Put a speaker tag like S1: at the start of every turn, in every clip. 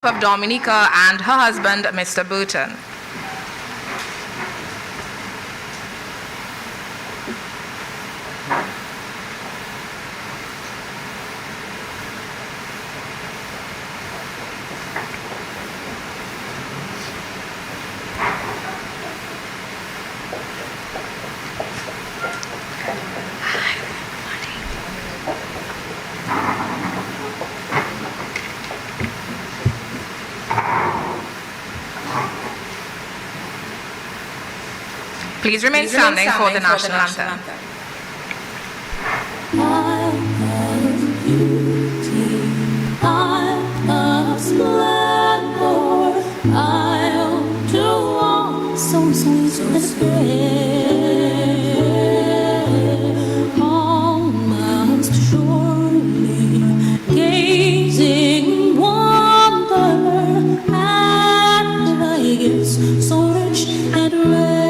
S1: of Dominica and her husband, Mr. Burton. Please remain standing for the national anthem.
S2: I love beauty, I love splendor, I'll do all so sweet and fair. Almost surely gazing wonder at the gifts so rich and rare.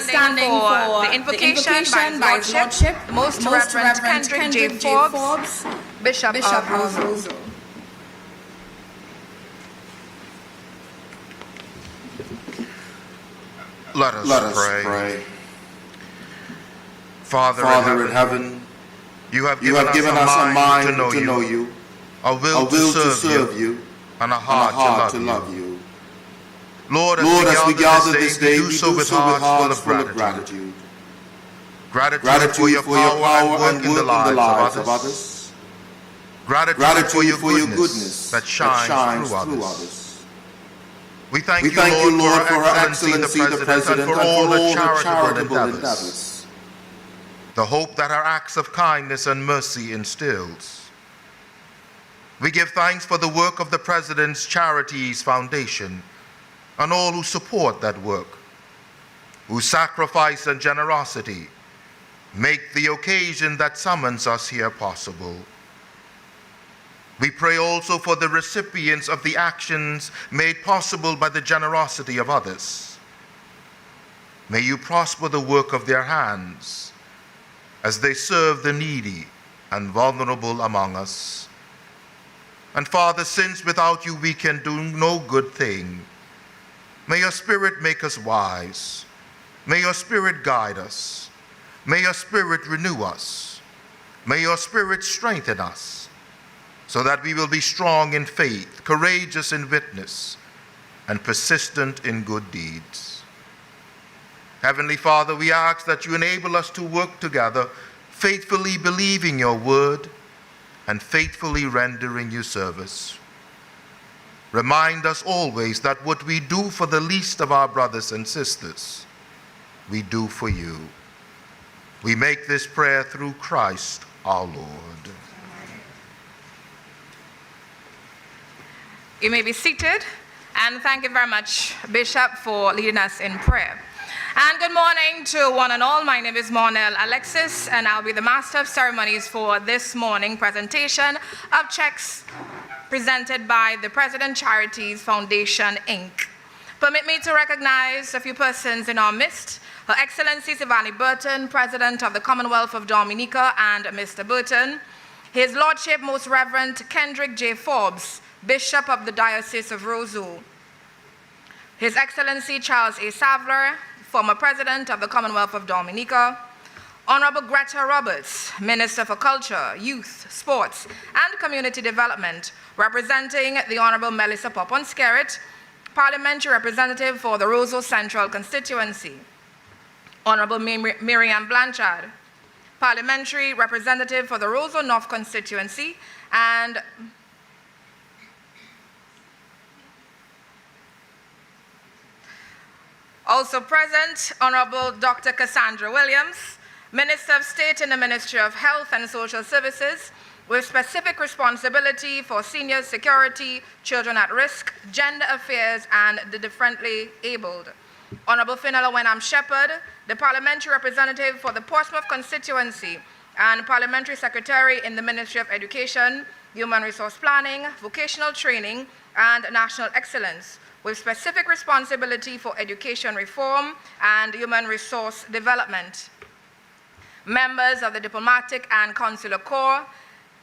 S1: Standing for the invocation by His Lordship, the Most Reverend Kendrick J. Forbes, Bishop of Roseau.
S3: Let us pray. Father in heaven, you have given us a mind to know you, a will to serve you, and a heart to love you. Lord, as we gather this day, we do so with hearts full of gratitude. Gratitude for your power and work in the lives of others. Gratitude for your goodness that shines through others. We thank you, Lord, for Her Excellency the President, and for all the charitable endeavors. The hope that her acts of kindness and mercy instills. We give thanks for the work of the President's Charities Foundation and all who support that work, whose sacrifice and generosity make the occasion that summons us here possible. We pray also for the recipients of the actions made possible by the generosity of others. May you prosper the work of their hands as they serve the needy and vulnerable among us. And Father, since without you we can do no good thing, may your Spirit make us wise. May your Spirit guide us. May your Spirit renew us. May your Spirit strengthen us, so that we will be strong in faith, courageous in witness, and persistent in good deeds. Heavenly Father, we ask that you enable us to work together, faithfully believing your word and faithfully rendering you service. Remind us always that what we do for the least of our brothers and sisters, we do for you. We make this prayer through Christ our Lord.
S1: You may be seated, and thank you very much, Bishop, for leading us in prayer. And good morning to one and all. My name is Monel Alexis, and I'll be the Master of Ceremonies for this morning presentation of checks presented by the President Charities Foundation, Inc. Permit me to recognize a few persons in our midst. Her Excellency Sivani Burton, President of the Commonwealth of Dominica, and Mr. Burton. His Lordship Most Reverend Kendrick J. Forbes, Bishop of the Diocese of Roseau. His Excellency Charles A. Savler, former President of the Commonwealth of Dominica. Honorable Greta Roberts, Minister for Culture, Youth, Sports, and Community Development, representing the Honorable Melissa Popon-Skerritt, Parliamentary Representative for the Roseau Central Constituency. Honorable Miriam Blanchard, Parliamentary Representative for the Roseau North Constituency, and also present, Honorable Dr. Cassandra Williams, Minister of State in the Ministry of Health and Social Services, with specific responsibility for senior security, children at risk, gender affairs, and the differently abled. Honorable Finola Wenham Shepherd, the Parliamentary Representative for the Portsmouth Constituency and Parliamentary Secretary in the Ministry of Education, Human Resource Planning, Vocational Training, and National Excellence, with specific responsibility for education reform and human resource development. Members of the Diplomatic and Consular Corps,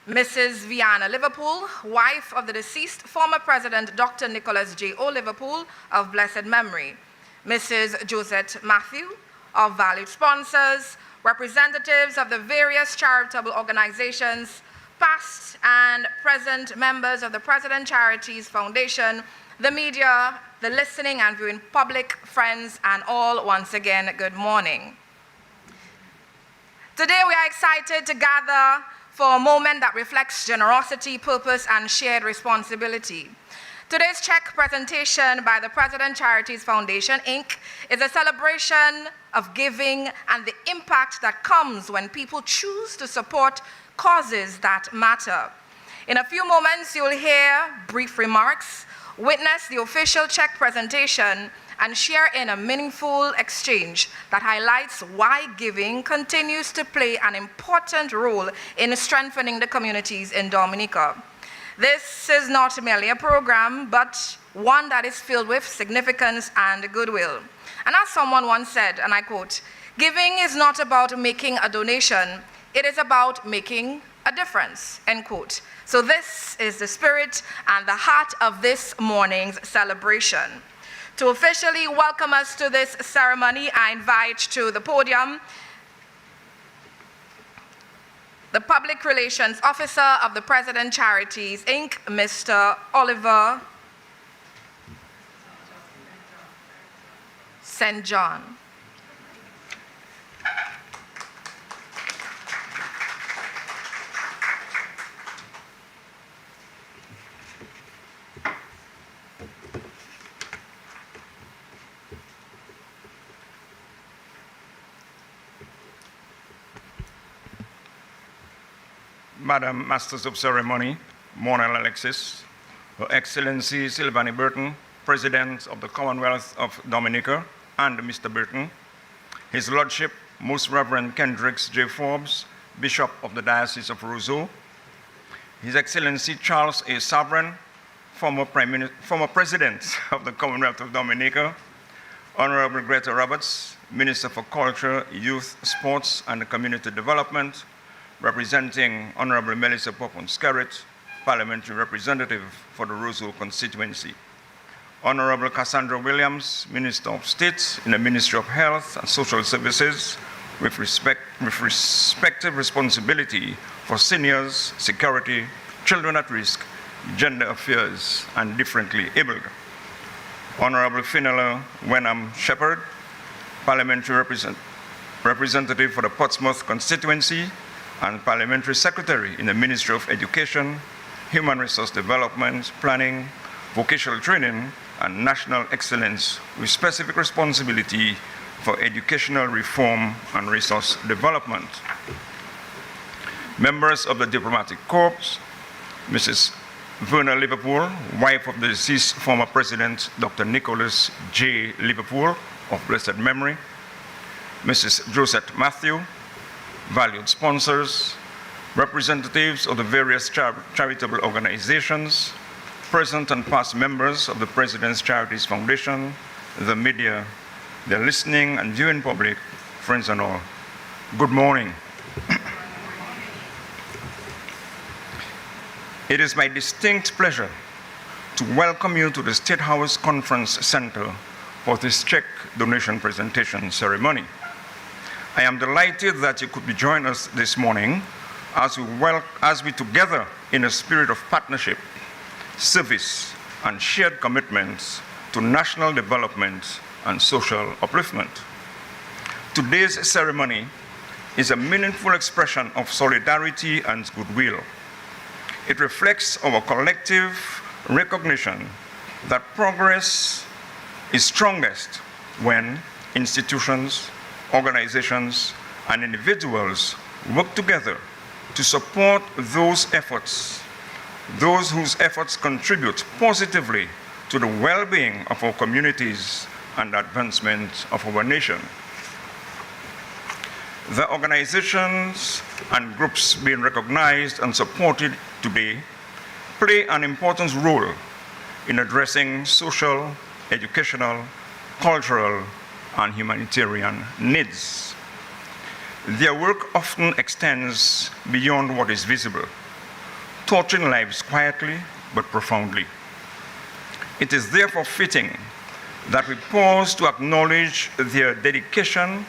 S1: Mrs. Vianna Liverpool, wife of the deceased former President Dr. Nicholas J. O. Liverpool of blessed memory. Mrs. Josette Matthew of valued sponsors, representatives of the various charitable organizations, past and present members of the President Charities Foundation, the media, the listening and viewing public, friends, and all, once again, good morning. Today we are excited to gather for a moment that reflects generosity, purpose, and shared responsibility. Today's check presentation by the President Charities Foundation, Inc. is a celebration of giving and the impact that comes when people choose to support causes that matter. In a few moments, you'll hear brief remarks, witness the official check presentation, and share in a meaningful exchange that highlights why giving continues to play an important role in strengthening the communities in Dominica. This is not merely a program, but one that is filled with significance and goodwill. And as someone once said, and I quote, "Giving is not about making a donation, it is about making a difference," end quote. So this is the spirit and the heart of this morning's celebration. To officially welcome us to this ceremony, I invite to the podium the Public Relations Officer of the President Charities, Inc., Mr. Oliver St. John.
S4: Madam Masters of Ceremony, Monel Alexis, Her Excellency Sylvani Burton, President of the Commonwealth of Dominica, and Mr. Burton, His Lordship, Most Reverend Kendrick J. Forbes, Bishop of the Diocese of Roseau, His Excellency Charles A. Sovereign, former President of the Commonwealth of Dominica, Honorable Greta Roberts, Minister for Culture, Youth, Sports, and Community Development, representing Honorable Melissa Popon-Skerrit, Parliamentary Representative for the Roseau constituency. Honorable Cassandra Williams, Minister of State in the Ministry of Health and Social Services, with respective responsibility for seniors, security, children at risk, gender affairs, and differently abled. Honorable Fenella Wenham Shepherd, Parliamentary Representative for the Portsmouth constituency and Parliamentary Secretary in the Ministry of Education, Human Resource Development, Planning, Vocational Training, and National Excellence, with specific responsibility for educational reform and resource development. Members of the Diplomatic Corps, Mrs. Verna Liverpool, wife of the deceased former President Dr. Nicholas J. Liverpool of blessed memory, Mrs. Josette Matthew, valued sponsors, representatives of the various charitable organizations, present and past members of the President's Charities Foundation, the media, the listening and viewing public, friends and all. Good morning. It is my distinct pleasure to welcome you to the State House Conference Center for this check donation presentation ceremony. I am delighted that you could be joining us this morning as we together, in a spirit of partnership, service, and shared commitments to national development and social upliftment. Today's ceremony is a meaningful expression of solidarity and goodwill. It reflects our collective recognition that progress is strongest when institutions, organizations, and individuals work together to support those efforts, those whose efforts contribute positively to the well-being of our communities and advancement of our nation. The organizations and groups being recognized and supported today play an important role in addressing social, educational, cultural, and humanitarian needs. Their work often extends beyond what is visible, touching lives quietly but profoundly. It is therefore fitting that we pause to acknowledge their dedication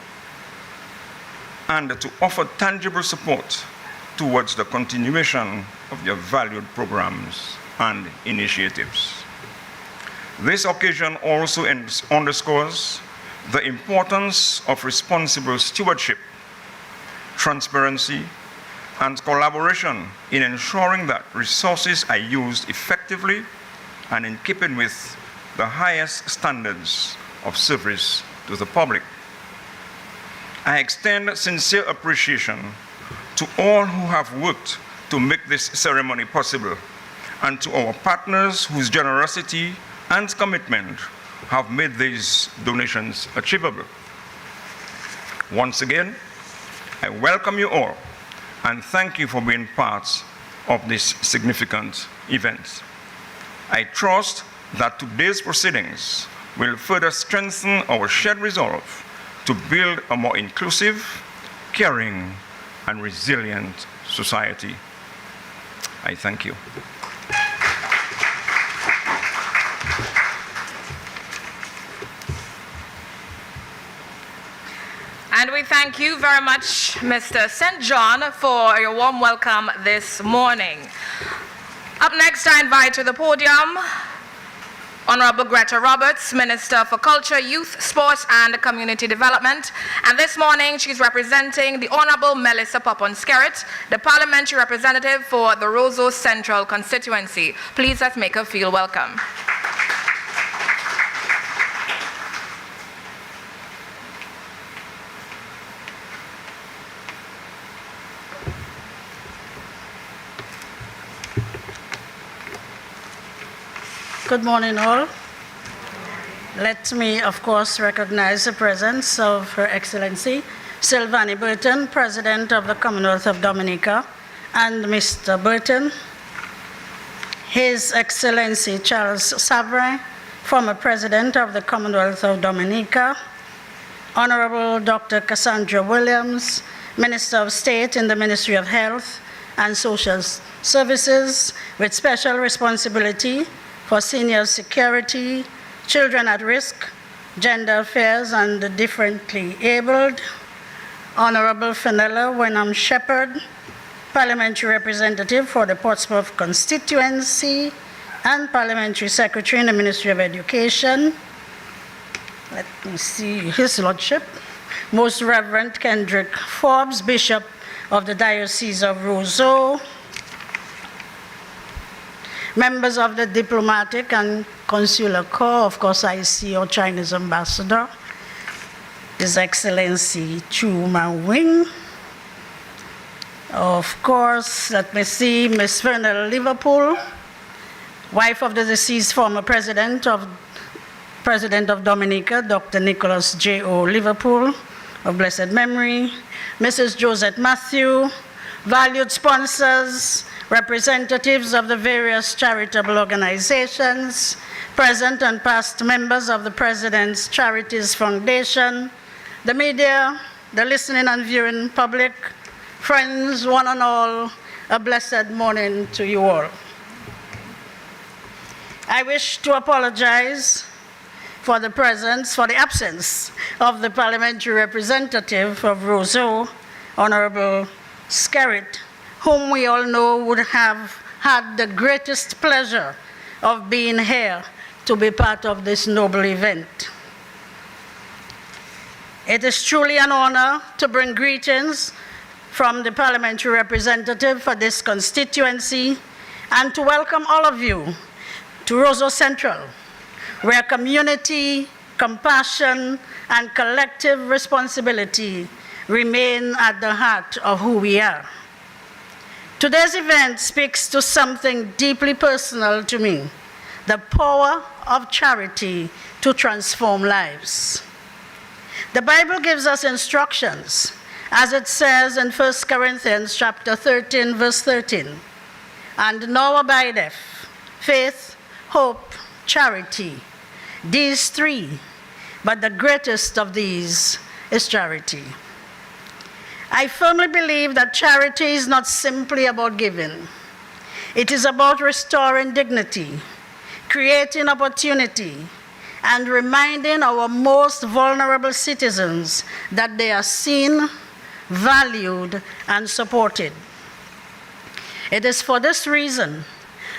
S4: and to offer tangible support towards the continuation of their valued programs and initiatives. This occasion also underscores the importance of responsible stewardship, transparency, and collaboration in ensuring that resources are used effectively and in keeping with the highest standards of service to the public. I extend sincere appreciation to all who have worked to make this ceremony possible, and to our partners whose generosity and commitment have made these donations achievable. Once again, I welcome you all and thank you for being part of this significant event. I trust that today's proceedings will further strengthen our shared resolve to build a more inclusive, caring, and resilient society. I thank you.
S1: And we thank you very much, Mr. St. John, for your warm welcome this morning. Up next, I invite to the podium Honorable Greta Roberts, Minister for Culture, Youth, Sports, and Community Development. And this morning, she's representing the Honorable Melissa Popon-Skerrit, the Parliamentary Representative for the Roseau Central constituency. Please let's make her feel welcome.
S5: Good morning, all. Let me, of course, recognize the presence of Her Excellency Sylvanie Burton, President of the Commonwealth of Dominica, and Mr. Burton, His Excellency Charles Savre, former President of the Commonwealth of Dominica, Honorable Dr. Cassandra Williams, Minister of State in the Ministry of Health and Social Services, with special responsibility for senior security, children at risk, gender affairs, and the differently abled, Honorable Fenella Wenham Shepherd, Parliamentary Representative for the Portsmouth constituency and Parliamentary Secretary in the Ministry of Education. Let me see, His Lordship, Most Reverend Kendrick Forbes, Bishop of the Diocese of Roseau, members of the Diplomatic and Consular Corps, of course I see our Chinese Ambassador, His Excellency Chu Man-wing. Of course, let me see, Miss Vernal Liverpool, wife of the deceased former President of Dominica, Dr. Nicholas J.O. Liverpool, of blessed memory, Mrs. Josette Matthew, valued sponsors, representatives of the various charitable organizations, present and past members of the President's Charities Foundation, the media, the listening and viewing public, friends, one and all, a blessed morning to you all. I wish to apologize for the absence of the parliamentary representative of Roseau, Honorable Skerritt, whom we all know would have had the greatest pleasure of being here to be part of this noble event. It is truly an honor to bring greetings from the parliamentary representative for this constituency and to welcome all of you to Roseau Central, where community, compassion, and collective responsibility remain at the heart of who we are. Today's event speaks to something deeply personal to me, the power of charity to transform lives. The Bible gives us instructions, as it says in 1 Corinthians chapter 13, verse 13, "And now abideth faith, hope, charity, these three, but the greatest of these is charity." I firmly believe that charity is not simply about giving. It is about restoring dignity, creating opportunity, and reminding our most vulnerable citizens that they are seen, valued, and supported. It is for this reason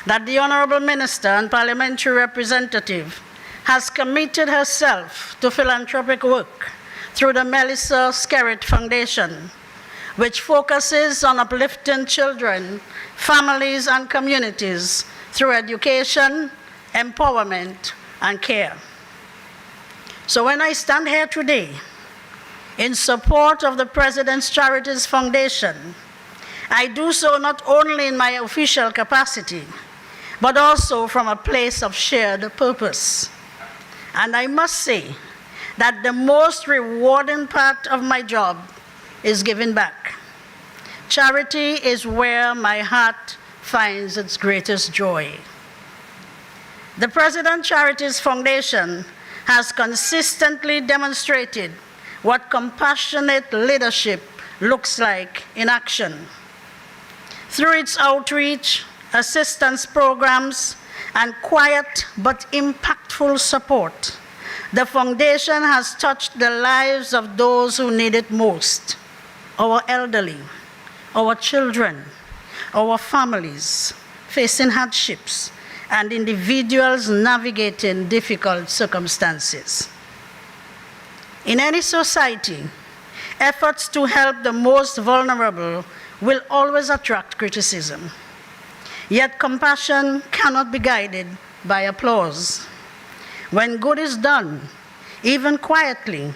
S5: that the Honorable Minister and Parliamentary Representative has committed herself to philanthropic work through the Melissa Skerritt Foundation, which focuses on uplifting children, families, and communities through education, empowerment, and care. So when I stand here today in support of the President's Charities Foundation, I do so not only in my official capacity, but also from a place of shared purpose. And I must say that the most rewarding part of my job is giving back. Charity is where my heart finds its greatest joy. The President Charities Foundation has consistently demonstrated what compassionate leadership looks like in action. Through its outreach, assistance programs, and quiet but impactful support, the foundation has touched the lives of those who need it most: our elderly, our children, our families facing hardships, and individuals navigating difficult circumstances. In any society, efforts to help the most vulnerable will always attract criticism. Yet compassion cannot be guided by applause. When good is done, even quietly,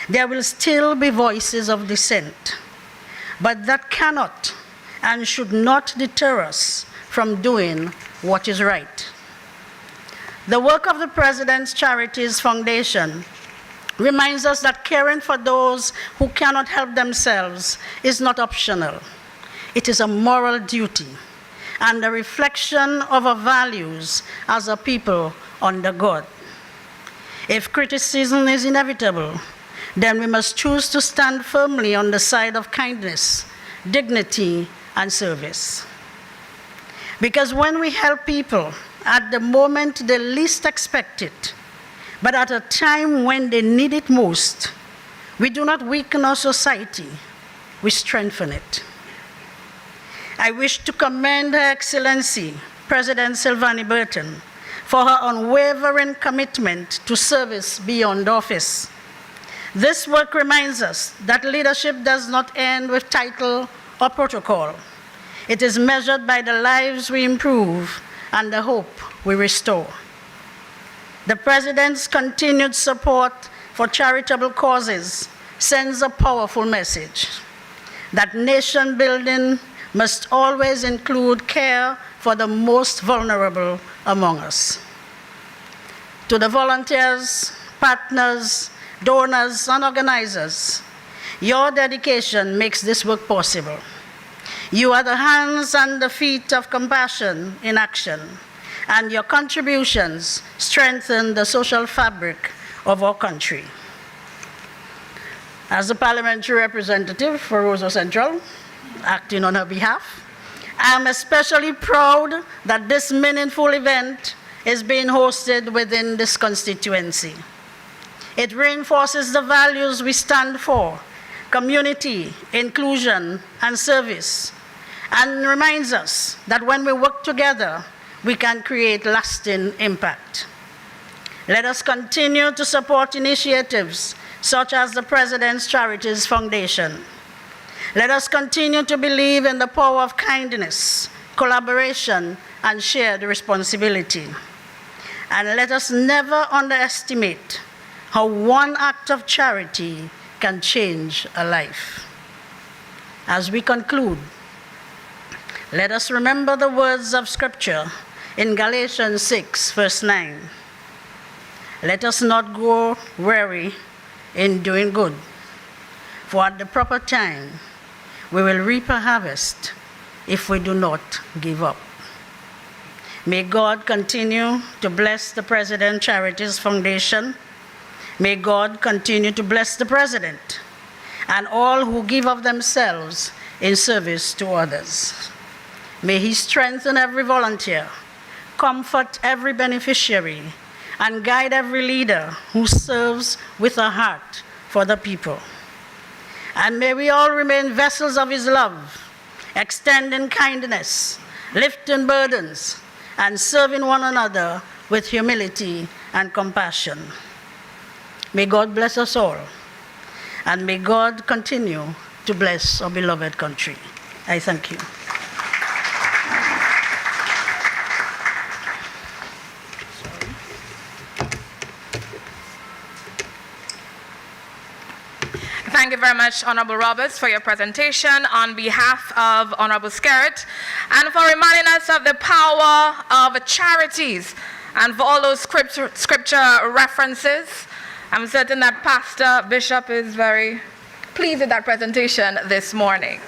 S5: there will still be voices of dissent. But that cannot and should not deter us from doing what is right. The work of the President's Charities Foundation reminds us that caring for those who cannot help themselves is not optional. It is a moral duty, and a reflection of our values as a people under God. If criticism is inevitable, then we must choose to stand firmly on the side of kindness, dignity, and service. Because when we help people at the moment they least expect it, but at a time when they need it most, we do not weaken our society, we strengthen it. I wish to commend Her Excellency, President Sylvanie Burton, for her unwavering commitment to service beyond office. This work reminds us that leadership does not end with title or protocol. It is measured by the lives we improve and the hope we restore. The President's continued support for charitable causes sends a powerful message that nation building must always include care for the most vulnerable among us. To the volunteers, partners, donors, and organizers, your dedication makes this work possible. You are the hands and the feet of compassion in action, and your contributions strengthen the social fabric of our country. As the parliamentary representative for Roseau Central, acting on her behalf, I am especially proud that this meaningful event is being hosted within this constituency. It reinforces the values we stand for: community, inclusion, and service, and reminds us that when we work together, we can create lasting impact. Let us continue to support initiatives such as the President's Charities Foundation. Let us continue to believe in the power of kindness, collaboration, and shared responsibility. And let us never underestimate how one act of charity can change a life. As we conclude, let us remember the words of Scripture in Galatians 6, verse 9. Let us not grow weary in doing good, for at the proper time we will reap a harvest if we do not give up. May God continue to bless the President Charities Foundation. May God continue to bless the President and all who give of themselves in service to others. May He strengthen every volunteer, comfort every beneficiary, and guide every leader who serves with a heart for the people. And may we all remain vessels of His love, extending kindness, lifting burdens, and serving one another with humility and compassion. May God bless us all, and may God continue to bless our beloved country. I thank you.
S1: Thank you very much, Honorable Roberts, for your presentation on behalf of Honorable Skerritt, and for reminding us of the power of charities and for all those scripture references. I'm certain that Pastor Bishop is very pleased with that presentation this morning.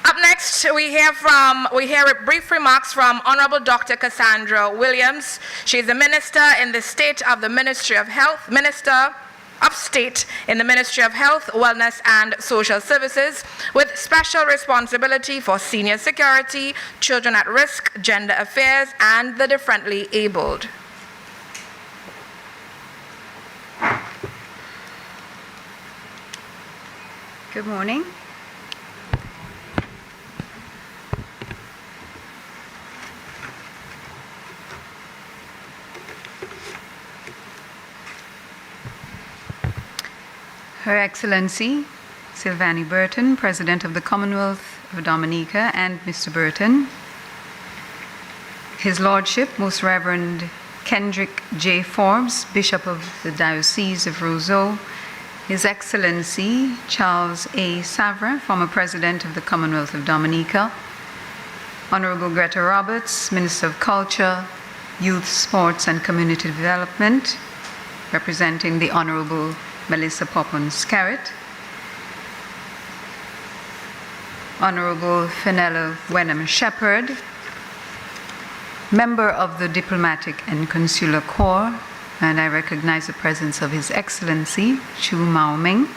S1: Up next, we hear brief remarks from Honorable Dr. Cassandra Williams. She is the Minister in the State of the Ministry of Health, Minister Upstate in the Ministry of Health, Wellness and Social Services, with special responsibility for senior security, children at risk, gender affairs, and the differently abled.
S6: Good morning. Her Excellency Sylvanie Burton, President of the Commonwealth of Dominica, and Mr. Burton, His Lordship, Most Reverend Kendrick J. Forbes, Bishop of the Diocese of Roseau, His Excellency Charles A. Savra, former President of the Commonwealth of Dominica, Honorable Greta Roberts, Minister of Culture, Youth, Sports and Community Development, representing the Honorable Melissa Poppins Skerritt, Honorable Fenella Wenham Shepherd, member of the Diplomatic and Consular Corps, and I recognize the presence of His Excellency Chu Mao Ming,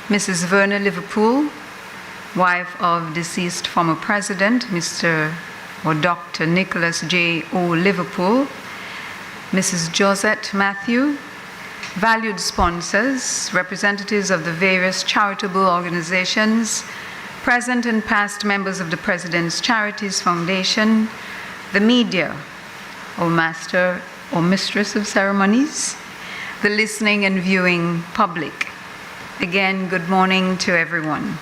S6: Mrs. Verna Liverpool, wife of deceased former President, Dr. Nicholas J. O. Liverpool, Mrs. Josette Matthew, valued sponsors, representatives of the various charitable organizations, present and past members of the President's Charities Foundation, the media, or master or mistress of ceremonies, the listening and viewing public. Again, good morning to everyone.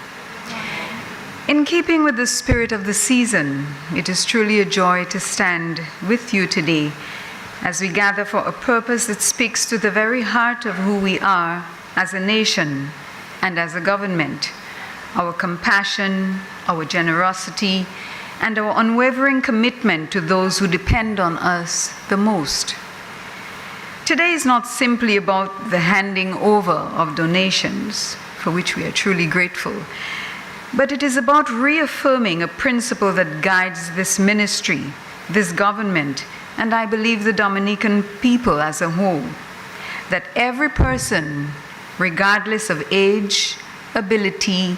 S6: In keeping with the spirit of the season, it is truly a joy to stand with you today as we gather for a purpose that speaks to the very heart of who we are as a nation and as a government, our compassion, our generosity, and our unwavering commitment to those who depend on us the most. Today is not simply about the handing over of donations, for which we are truly grateful, but it is about reaffirming a principle that guides this ministry, this government, and I believe the Dominican people as a whole, that every person, regardless of age, ability,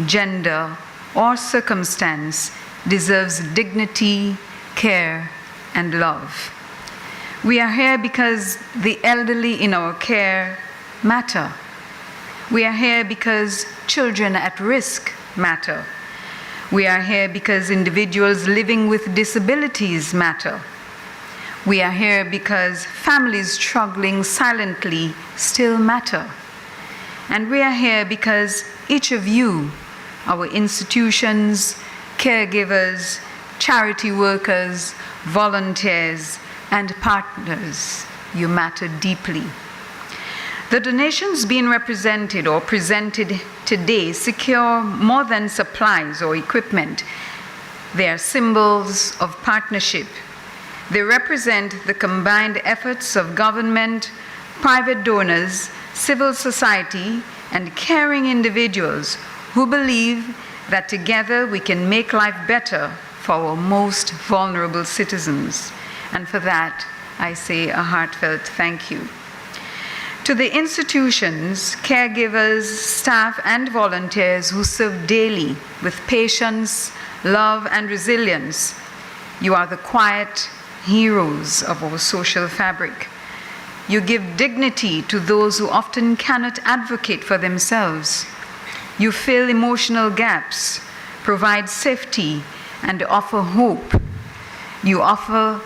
S6: gender, or circumstance, deserves dignity, care, and love. We are here because the elderly in our care matter. We are here because children at risk matter. We are here because individuals living with disabilities matter. We are here because families struggling silently still matter. And we are here because each of you, our institutions, caregivers, charity workers, volunteers, and partners, you matter deeply. The donations being represented or presented today secure more than supplies or equipment. They are symbols of partnership. They represent the combined efforts of government, private donors, civil society, and caring individuals who believe that together we can make life better for our most vulnerable citizens. And for that, I say a heartfelt thank you. To the institutions, caregivers, staff, and volunteers who serve daily with patience, love, and resilience, you are the quiet heroes of our social fabric. You give dignity to those who often cannot advocate for themselves. You fill emotional gaps, provide safety, and offer hope. You offer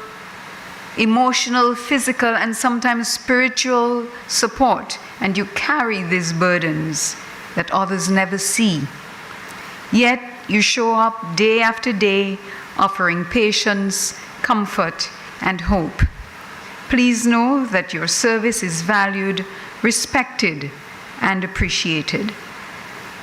S6: emotional, physical, and sometimes spiritual support, and you carry these burdens that others never see. Yet you show up day after day, offering patience, comfort, and hope. Please know that your service is valued, respected, and appreciated.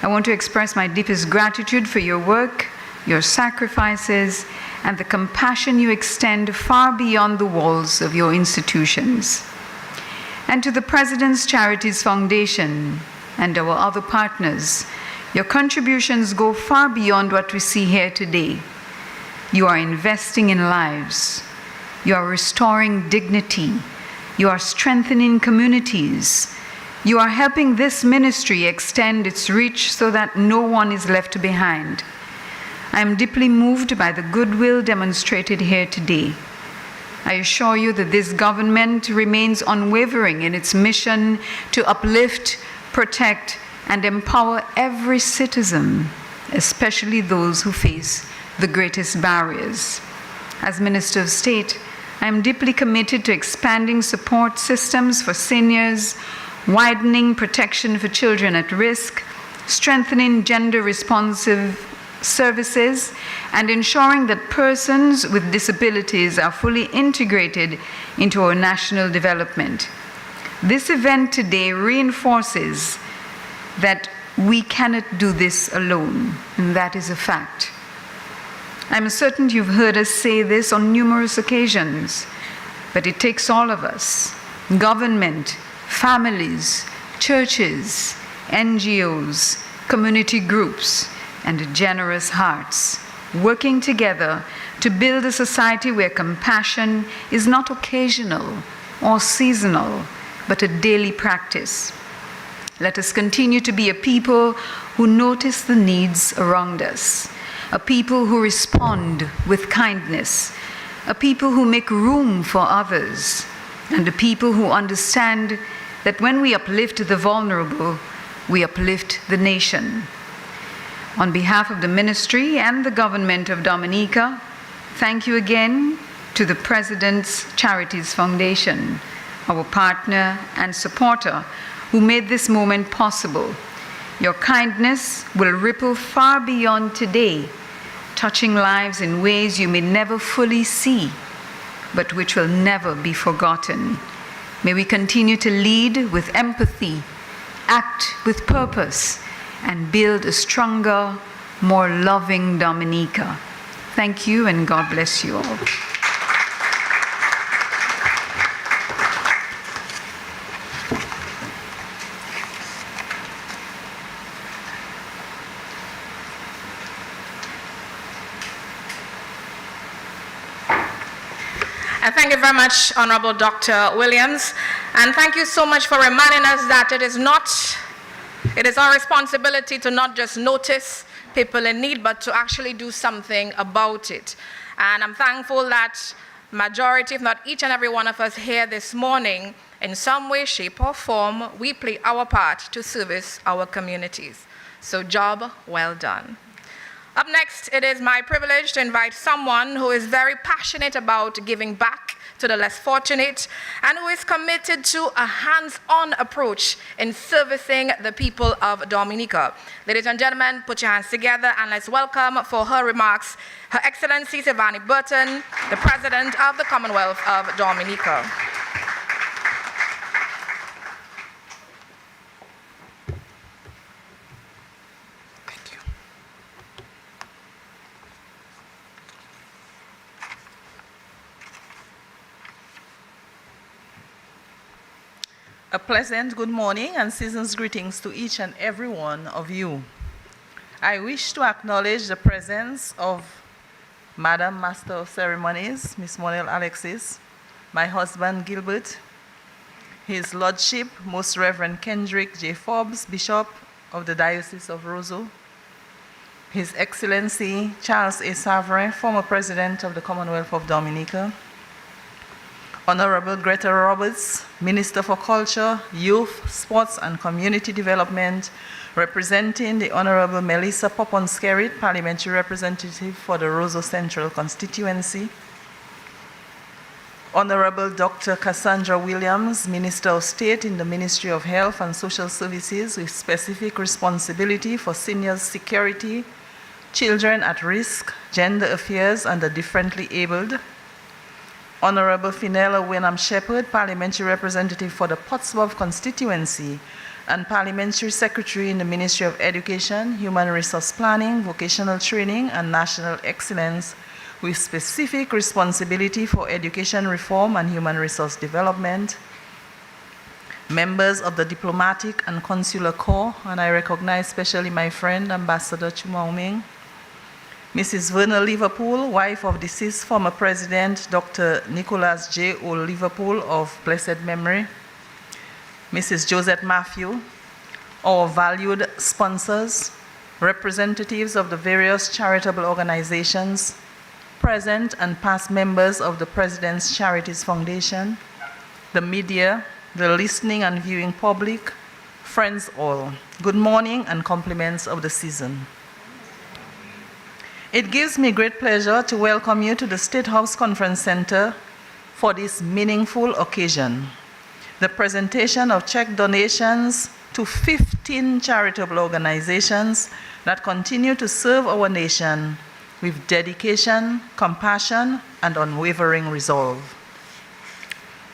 S6: I want to express my deepest gratitude for your work, your sacrifices, and the compassion you extend far beyond the walls of your institutions. And to the President's Charities Foundation and our other partners, your contributions go far beyond what we see here today. You are investing in lives. You are restoring dignity. You are strengthening communities. You are helping this ministry extend its reach so that no one is left behind. I am deeply moved by the goodwill demonstrated here today. I assure you that this government remains unwavering in its mission to uplift, protect, and empower every citizen, especially those who face the greatest barriers. As Minister of State, I am deeply committed to expanding support systems for seniors, widening protection for children at risk, strengthening gender-responsive services, and ensuring that persons with disabilities are fully integrated into our national development. This event today reinforces that we cannot do this alone, and that is a fact. I'm certain you've heard us say this on numerous occasions, but it takes all of us, government, families, churches, NGOs, community groups, and generous hearts, working together to build a society where compassion is not occasional or seasonal, but a daily practice. Let us continue to be a people who notice the needs around us, a people who respond with kindness, a people who make room for others, and a people who understand that when we uplift the vulnerable, we uplift the nation. On behalf of the ministry and the government of Dominica, thank you again to the President's Charities Foundation, our partner and supporter, who made this moment possible. Your kindness will ripple far beyond today, touching lives in ways you may never fully see, but which will never be forgotten. May we continue to lead with empathy, act with purpose, and build a stronger, more loving Dominica. Thank you, and God bless you all.
S1: And thank you very much, Honorable Dr. Williams. And thank you so much for reminding us that it is our responsibility to not just notice people in need, but to actually do something about it. And I'm thankful that majority, if not each and every one of us here this morning, in some way, shape, or form, we play our part to service our communities. So job well done. Up next, it is my privilege to invite someone who is very passionate about giving back to the less fortunate and who is committed to a hands-on approach in servicing the people of Dominica. Ladies and gentlemen, put your hands together and let's welcome for her remarks Her Excellency Sylvanie Burton, the President of the Commonwealth of Dominica.
S7: A pleasant good morning and season's greetings to each and every one of you. I wish to acknowledge the presence of Madam Master of Ceremonies, Miss Monel Alexis, my husband Gilbert, His Lordship, Most Reverend Kendrick J. Forbes, Bishop of the Diocese of Roseau, His Excellency Charles A. Savre, former President of the Commonwealth of Dominica, Honorable Greta Roberts, Minister for Culture, Youth, Sports and Community Development, representing the Honorable Melissa Poponskerit, Parliamentary Representative for the Roseau Central Constituency, Honorable Dr. Cassandra Williams, Minister of State in the Ministry of Health and Social Services with specific responsibility for seniors' security, children at risk, gender affairs, and the differently abled, Honorable Finella Wenham Shepherd, Parliamentary Representative for the Pottsborough constituency and Parliamentary Secretary in the Ministry of Education, Human Resource Planning, Vocational Training, and National Excellence, with specific responsibility for education reform and human resource development, members of the Diplomatic and Consular Corps, and I recognize especially my friend, Ambassador Chumauming, Mrs. Verna Liverpool, wife of deceased former President Dr. Nicholas J. O. Liverpool of blessed memory, Mrs. Josette Matthew, our valued sponsors, representatives of the various charitable organizations, present and past members of the President's Charities Foundation, the media, the listening and viewing public, friends all, good morning and compliments of the season. It gives me great pleasure to welcome you to the State House Conference Center for this meaningful occasion, the presentation of check donations to 15 charitable organizations that continue to serve our nation with dedication, compassion, and unwavering resolve.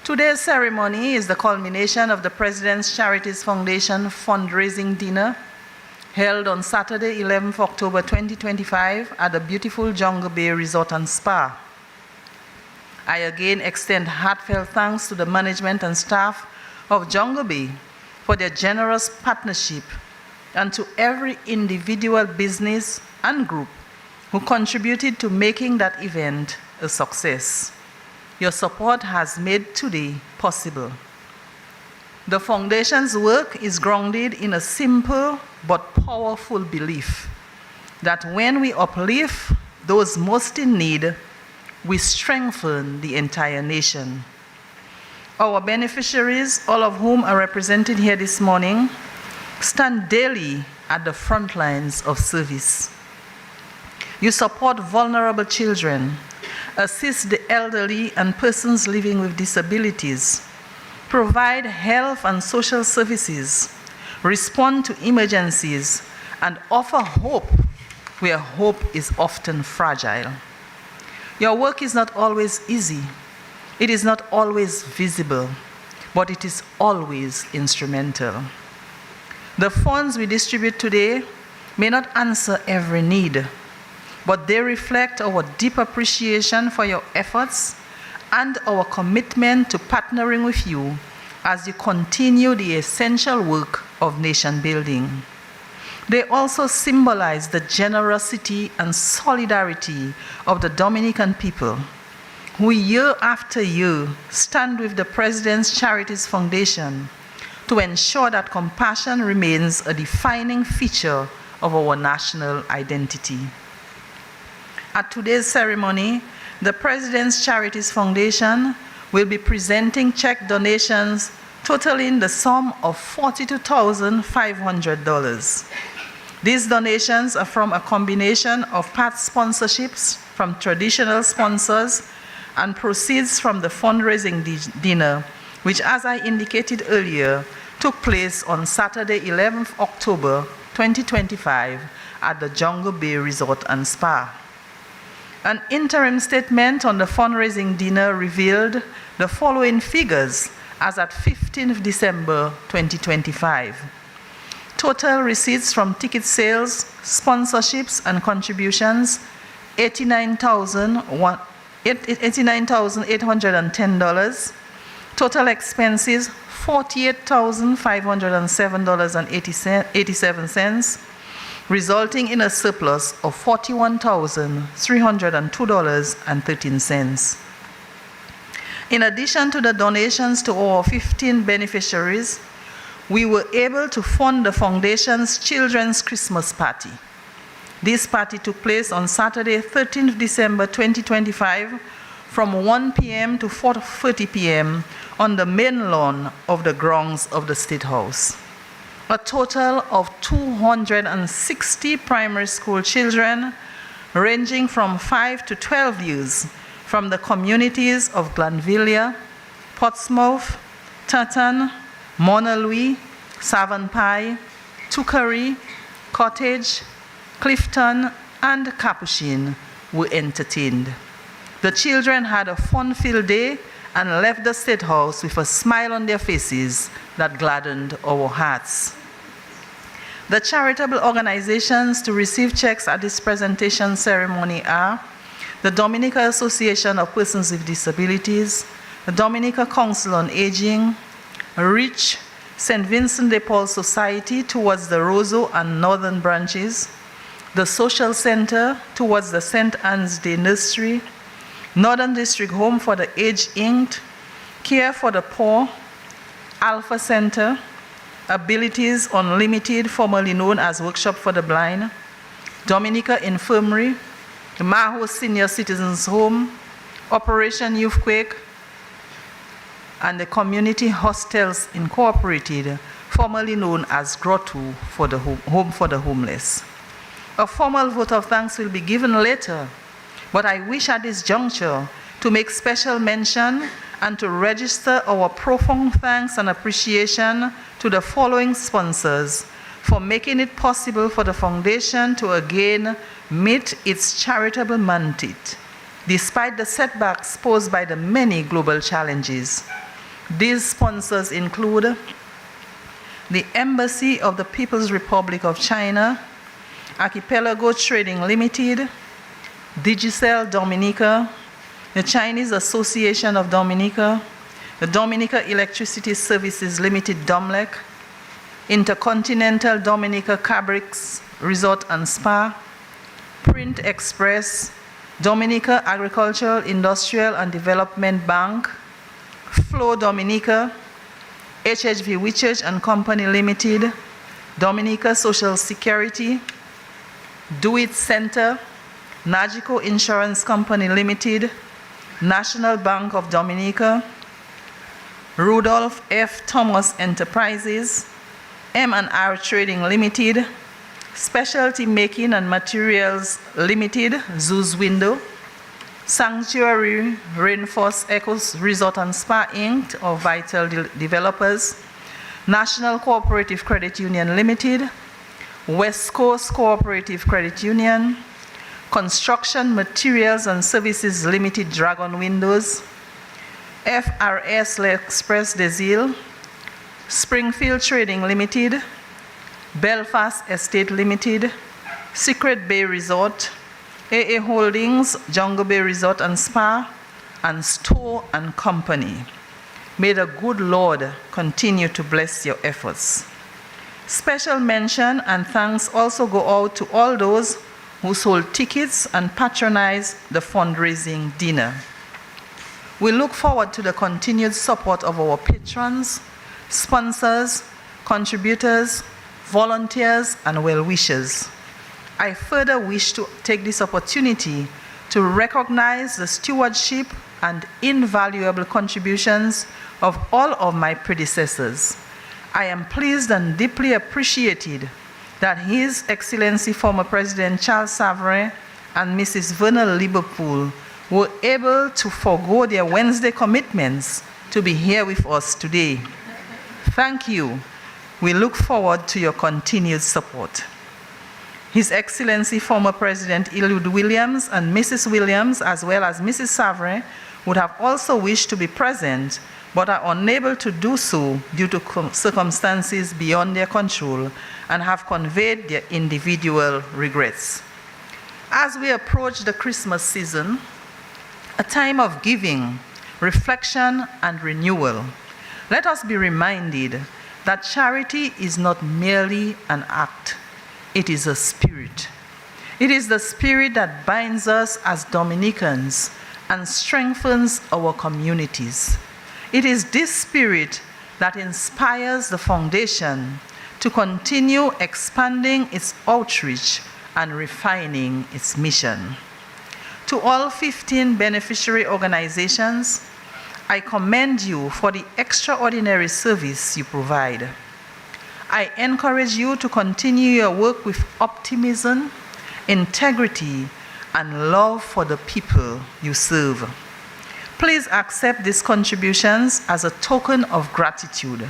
S7: Today's ceremony is the culmination of the President's Charities Foundation fundraising dinner held on Saturday, 11th October 2025 at the beautiful Jungle Bay Resort and Spa. I again extend heartfelt thanks to the management and staff of Jungle Bay for their generous partnership and to every individual business and group who contributed to making that event a success. Your support has made today possible. The Foundation's work is grounded in a simple but powerful belief that when we uplift those most in need, we strengthen the entire nation. Our beneficiaries, all of whom are represented here this morning, stand daily at the front lines of service. You support vulnerable children, assist the elderly and persons living with disabilities, provide health and social services, respond to emergencies, and offer hope where hope is often fragile. Your work is not always easy. It is not always visible, but it is always instrumental. The funds we distribute today may not answer every need, but they reflect our deep appreciation for your efforts and our commitment to partnering with you as you continue the essential work of nation building. They also symbolize the generosity and solidarity of the Dominican people, who year after year stand with the President's Charities Foundation to ensure that compassion remains a defining feature of our national identity. At today's ceremony, the President's Charities Foundation will be presenting check donations totaling the sum of $42,500. These donations are from a combination of past sponsorships from traditional sponsors and proceeds from the fundraising dinner, which, as I indicated earlier, took place on Saturday, 11th October 2025 at the Jungle Bay Resort and Spa. An interim statement on the fundraising dinner revealed the following figures as at 15th December 2025. Total receipts from ticket sales, sponsorships, and contributions, $89,810. Total expenses, $48,507.87, resulting in a surplus of $41,302.13. In addition to the donations to our 15 beneficiaries, we were able to fund the Foundation's Children's Christmas Party. This party took place on Saturday, 13th December 2025 from 1 p.m. to 4:30 p.m. on the main lawn of the grounds of the State House. A total of 260 primary school children ranging from 5 to 12 years from the communities of Glanvilla, Portsmouth, Taunton, Monalwee, Savonpai, Tukari, Cottage, Clifton, and Capuchin were entertained. The children had a fun-filled day and left the State House with a smile on their faces that gladdened our hearts. The charitable organizations to receive checks at this presentation ceremony are the Dominica Association of Persons with Disabilities, the Dominica Council on Aging, REACH, St. Vincent de Paul Society towards the Roseau and Northern branches, the Social Center towards the St. Anne's Day Nursery, Northern District Home for the Aged Inked, Care for the Poor, Alpha Center, Abilities Unlimited, formerly known as Workshop for the Blind, Dominica Infirmary, the Maho Senior Citizens Home, Operation Youthquake, and the Community Hostels Incorporated, formerly known as Grotto for the Home for the Homeless. A formal vote of thanks will be given later, but I wish at this juncture to make special mention and to register our profound thanks and appreciation to the following sponsors for making it possible for the Foundation to again meet its charitable mandate, despite the setbacks posed by the many global challenges. These sponsors include the Embassy of the People's Republic of China, Archipelago Trading Limited, Digicel Dominica, the Chinese Association of Dominica, the Dominica Electricity Services Limited DOMLEC, Intercontinental Dominica Cabrix Resort and Spa, Print Express, Dominica Agricultural, Industrial and Development Bank, Flow Dominica, HHV Wichurch and Company Limited, Dominica Social Security, Do It Center, Nagico Insurance Company Limited, National Bank of Dominica, Rudolph F. Thomas Enterprises, M&R Trading Limited, Specialty Making and Materials Limited, Zeus Window, Sanctuary Rainforest Echoes Resort and Spa Inc. or Vital Developers, National Cooperative Credit Union Limited, West Coast Cooperative Credit Union, Construction Materials and Services Limited, Dragon Windows, FRS L'Express des Îles, Springfield Trading Limited, Belfast Estate Limited, Secret Bay Resort, AA Holdings, Jungle Bay Resort and Spa, and Store and Company. May the good Lord continue to bless your efforts. Special mention and thanks also go out to all those who sold tickets and patronized the fundraising dinner. We look forward to the continued support of our patrons, sponsors, contributors, volunteers, and well-wishers. I further wish to take this opportunity to recognize the stewardship and invaluable contributions of all of my predecessors. I am pleased and deeply appreciated that His Excellency former President Charles Savarin and Mrs. Verna Liverpool were able to forego their Wednesday commitments to be here with us today. Thank you. We look forward to your continued support. His Excellency former President Eliud Williams and Mrs. Williams, as well as Mrs. Savarin, would have also wished to be present, but are unable to do so due to circumstances beyond their control and have conveyed their individual regrets. As we approach the Christmas season, a time of giving, reflection, and renewal, let us be reminded that charity is not merely an act, it is a spirit. It is the spirit that binds us as Dominicans and strengthens our communities. It is this spirit that inspires the foundation to continue expanding its outreach and refining its mission. To all 15 beneficiary organizations, I commend you for the extraordinary service you provide. I encourage you to continue your work with optimism, integrity, and love for the people you serve. Please accept these contributions as a token of gratitude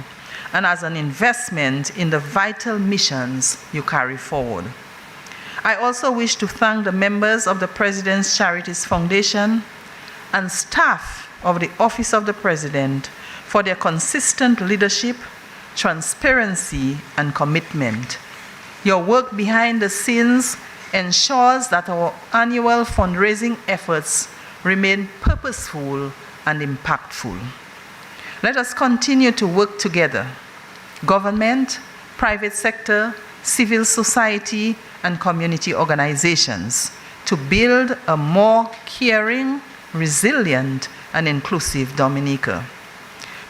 S7: and as an investment in the vital missions you carry forward. I also wish to thank the members of the President's Charities Foundation and staff of the Office of the President for their consistent leadership, transparency, and commitment. Your work behind the scenes ensures that our annual fundraising efforts remain purposeful and impactful. Let us continue to work together, government, private sector, civil society, and community organizations, to build a more caring, resilient, and inclusive Dominica.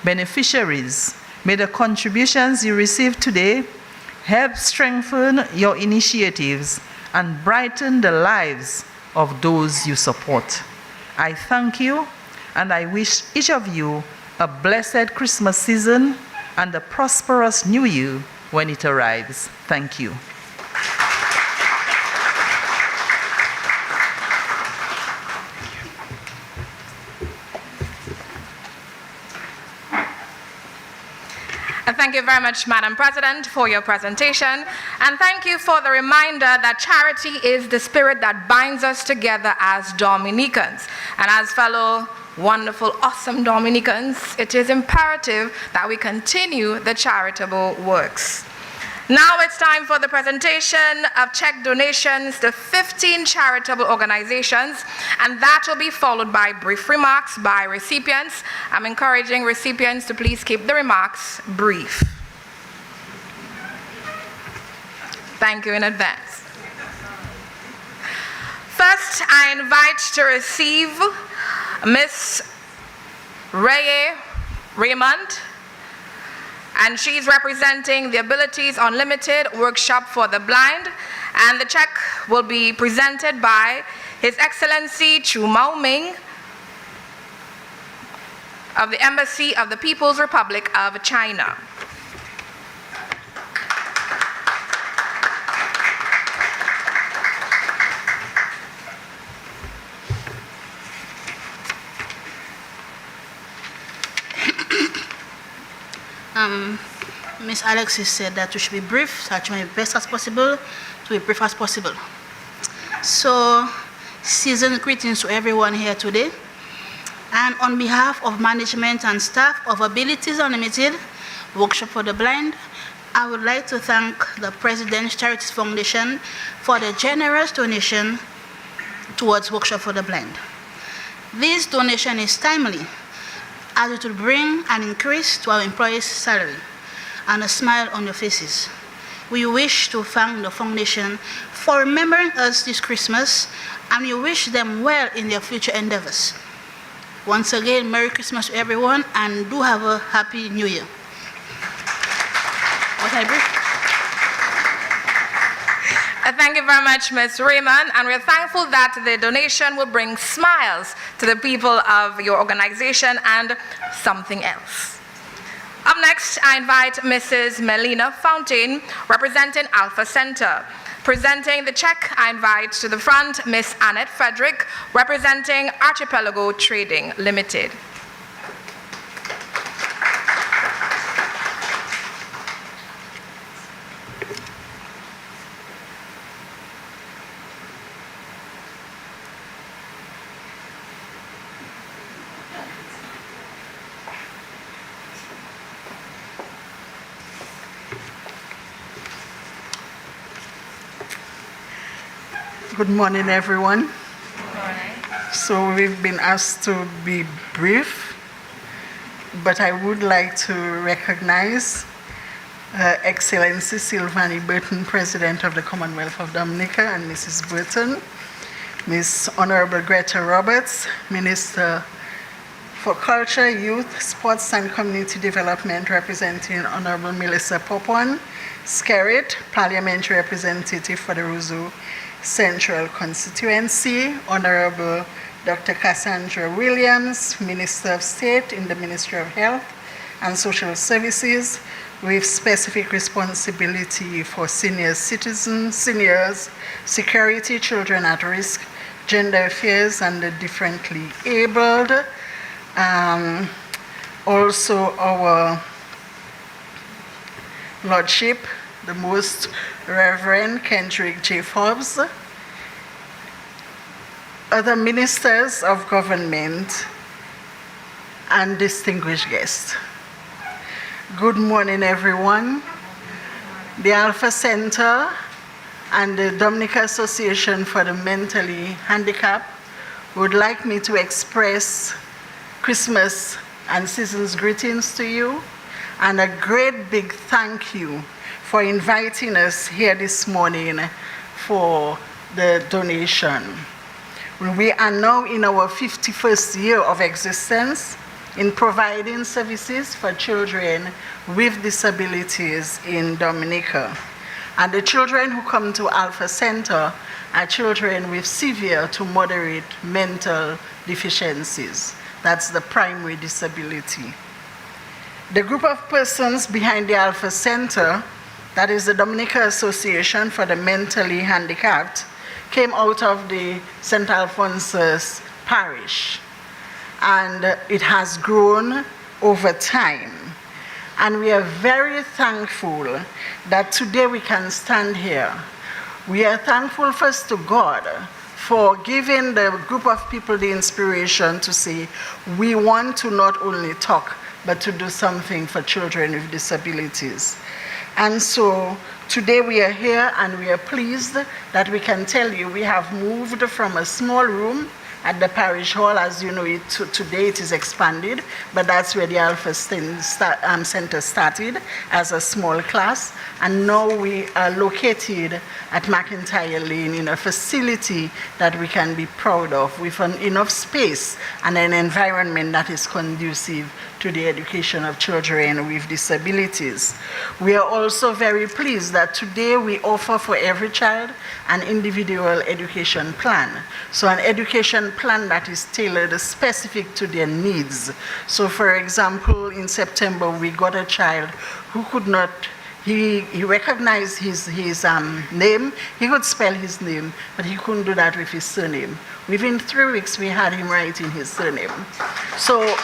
S7: Beneficiaries, may the contributions you receive today help strengthen your initiatives and brighten the lives of those you support. I thank you, and I wish each of you a blessed Christmas season and a prosperous New Year when it arrives. Thank you.
S1: Thank you very much, Madam President, for your presentation. And thank you for the reminder that charity is the spirit that binds us together as Dominicans. And as fellow wonderful, awesome Dominicans, it is imperative that we continue the charitable works. Now it's time for the presentation of check donations to 15 charitable organizations, and that will be followed by brief remarks by recipients. I'm encouraging recipients to please keep the remarks brief. Thank you in advance. First, I invite to receive Miss Raymond, and she's representing the Abilities Unlimited Workshop for the Blind, and the check will be presented by His Excellency Chu Mao Ming of the Embassy of the People's Republic of China.
S5: Ms. Alexis said that we should be brief, so I try my best as possible to be brief as possible. So, seasoned greetings to everyone here today. And on behalf of management and staff of Abilities Unlimited Workshop for the Blind, I would like to thank the President's Charities Foundation for the generous donation towards Workshop for the Blind. This donation is timely, as it will bring an increase to our employees' salary and a smile on your faces. We wish to thank the foundation for remembering us this Christmas, and we wish them well in their future endeavors. Once again, Merry Christmas to everyone, and do have a Happy New Year. Was I brief?
S1: Thank you very much, Ms. Raymond, and we're thankful that the donation will bring smiles to the people of your organization and something else. Up next, I invite Mrs. Melina Fountain, representing Alpha Center. Presenting the check, I invite to the front Ms. Annette Frederick, representing Archipelago Trading Limited.
S8: Good morning, everyone. So we've been asked to be brief, but I would like to recognize Her Excellency Sylvanie Burton, President of the Commonwealth of Dominica, and Mrs. Burton, Miss Honorable Greta Roberts, Minister for Culture, Youth, Sports and Community Development, representing Honorable Melissa Popon, Skerrit, Parliamentary Representative for the Roseau Central Constituency, Honorable Dr. Cassandra Williams, Minister of State in the Ministry of Health and Social Services, with specific responsibility for senior citizens, seniors, security, children at risk, gender affairs, and the differently abled. Also our Lordship, the Most Reverend Kendrick J. Forbes, other ministers of government, and distinguished guests. Good morning, everyone. The Alpha Center and the Dominica Association for the Mentally Handicapped would like me to express Christmas and season's greetings to you, and a great big thank you for inviting us here this morning for the donation. We are now in our 51st year of existence in providing services for children with disabilities in Dominica. And the children who come to Alpha Center are children with severe to moderate mental deficiencies. That's the primary disability. The group of persons behind the Alpha Center, that is the Dominica Association for the Mentally Handicapped, came out of the St. Alphonsus Parish. And it has grown over time. And we are very thankful that today we can stand here. We are thankful first to God for giving the group of people the inspiration to say, we want to not only talk, but to do something for children with disabilities. And so today we are here and we are pleased that we can tell you we have moved from a small room at the parish hall. As you know, today it is expanded, but that's where the Alpha Center started as a small class. And now we are located at McIntyre Lane in a facility that we can be proud of, with enough space and an environment that is conducive to the education of children with disabilities. We are also very pleased that today we offer for every child an individual education plan. So an education plan that is tailored specific to their needs. So for example, in September, we got a child who could not, he recognized his name, he could spell his name, but he couldn't do that with his surname. Within 3 weeks, we had him writing his surname. So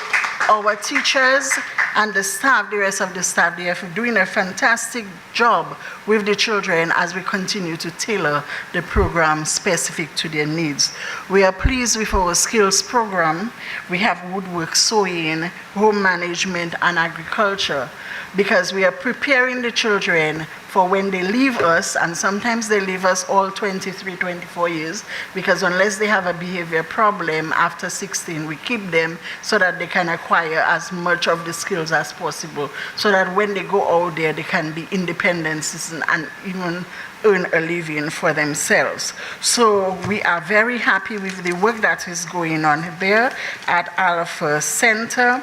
S8: our teachers and the staff, the rest of the staff, they are doing a fantastic job with the children as we continue to tailor the program specific to their needs. We are pleased with our skills program. We have woodwork, sewing, home management, and agriculture, because we are preparing the children for when they leave us, and sometimes they leave us all 23, 24 years, because unless they have a behavior problem after 16, we keep them so that they can acquire as much of the skills as possible, so that when they go out there, they can be independent citizens and even earn a living for themselves. So we are very happy with the work that is going on there at Alpha Center.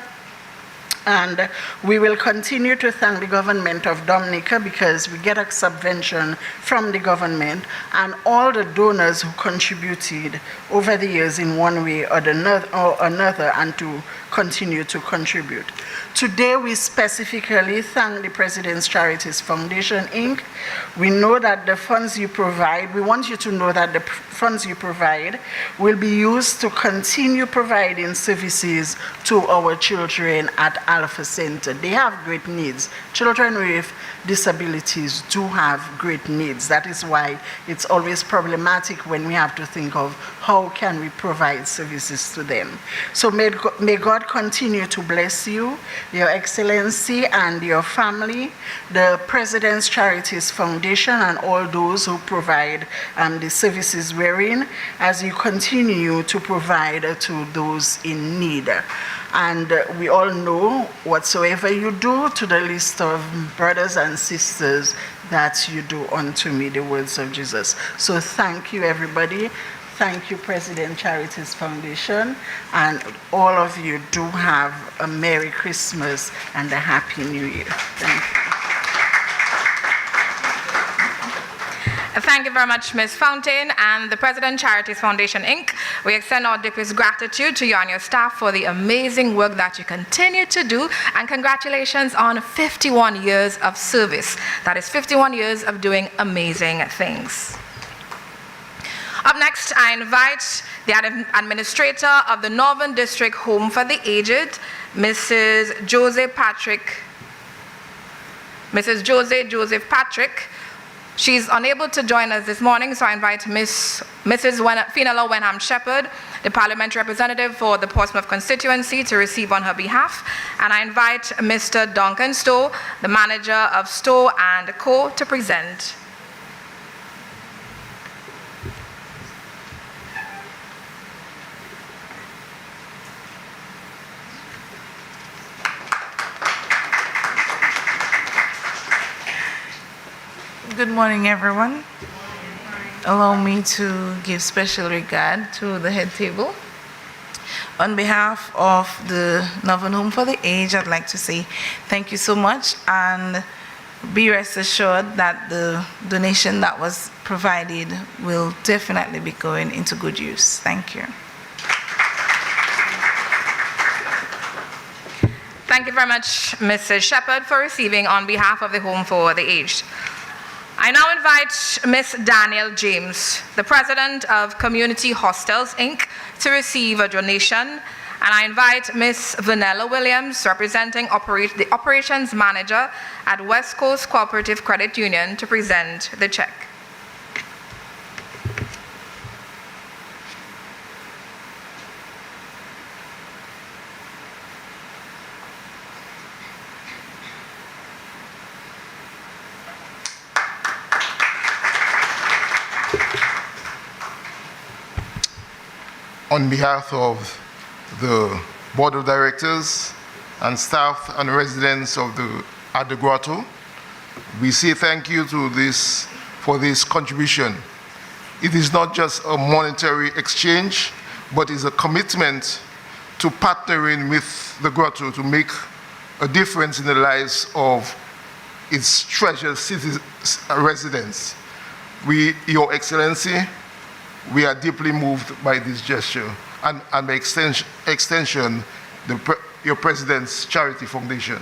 S8: And we will continue to thank the government of Dominica, because we get a subvention from the government and all the donors who contributed over the years in one way or another, and to continue to contribute. Today, we specifically thank the President's Charities Foundation, Inc. We know that the funds you provide, we want you to know that the funds you provide will be used to continue providing services to our children at Alpha Center. They have great needs. Children with disabilities do have great needs. That is why it's always problematic when we have to think of how can we provide services to them. So may God continue to bless you, Your Excellency, and your family, the President's Charities Foundation, and all those who provide the services wherein, as you continue to provide to those in need. And we all know whatsoever you do to the least of brothers and sisters, that you do unto me, the words of Jesus. So thank you, everybody. Thank you, President Charities Foundation, and all of you do have a Merry Christmas and a Happy New Year. Thank you.
S1: Thank you very much, Ms. Fountain and the President Charities Foundation, Inc. We extend our deepest gratitude to you and your staff for the amazing work that you continue to do, and congratulations on 51 years of service. That is 51 years of doing amazing things. Up next, I invite the administrator of the Northern District Home for the Aged, Mrs. Joseph Patrick. She's unable to join us this morning, so I invite Mrs. Fenella Wenham Shepherd, the parliamentary representative for the Portsmouth constituency, to receive on her behalf. And I invite Mr. Duncan Stowe, the manager of Stowe and Co., to present.
S9: Good morning, everyone. Allow me to give special regard to the head table. On behalf of the Northern Home for the Aged, I'd like to say thank you so much, and be rest assured that the donation that was provided will definitely be going into good use. Thank you.
S1: Thank you very much, Mrs. Shepherd, for receiving on behalf of the Home for the Aged. I now invite Ms. Danielle James, the president of Community Hostels, Inc., to receive a donation. And I invite Ms. Vanilla Williams, representing the operations manager at West Coast Cooperative Credit Union, to present the check.
S3: on behalf of the Board of Directors and staff and residents of at the Grotto, we say thank you for this contribution. It is not just a monetary exchange, but is a commitment to partnering with the Grotto to make a difference in the lives of its treasured residents. Your Excellency, we are deeply moved by this gesture, and by extension, your President's Charity Foundation.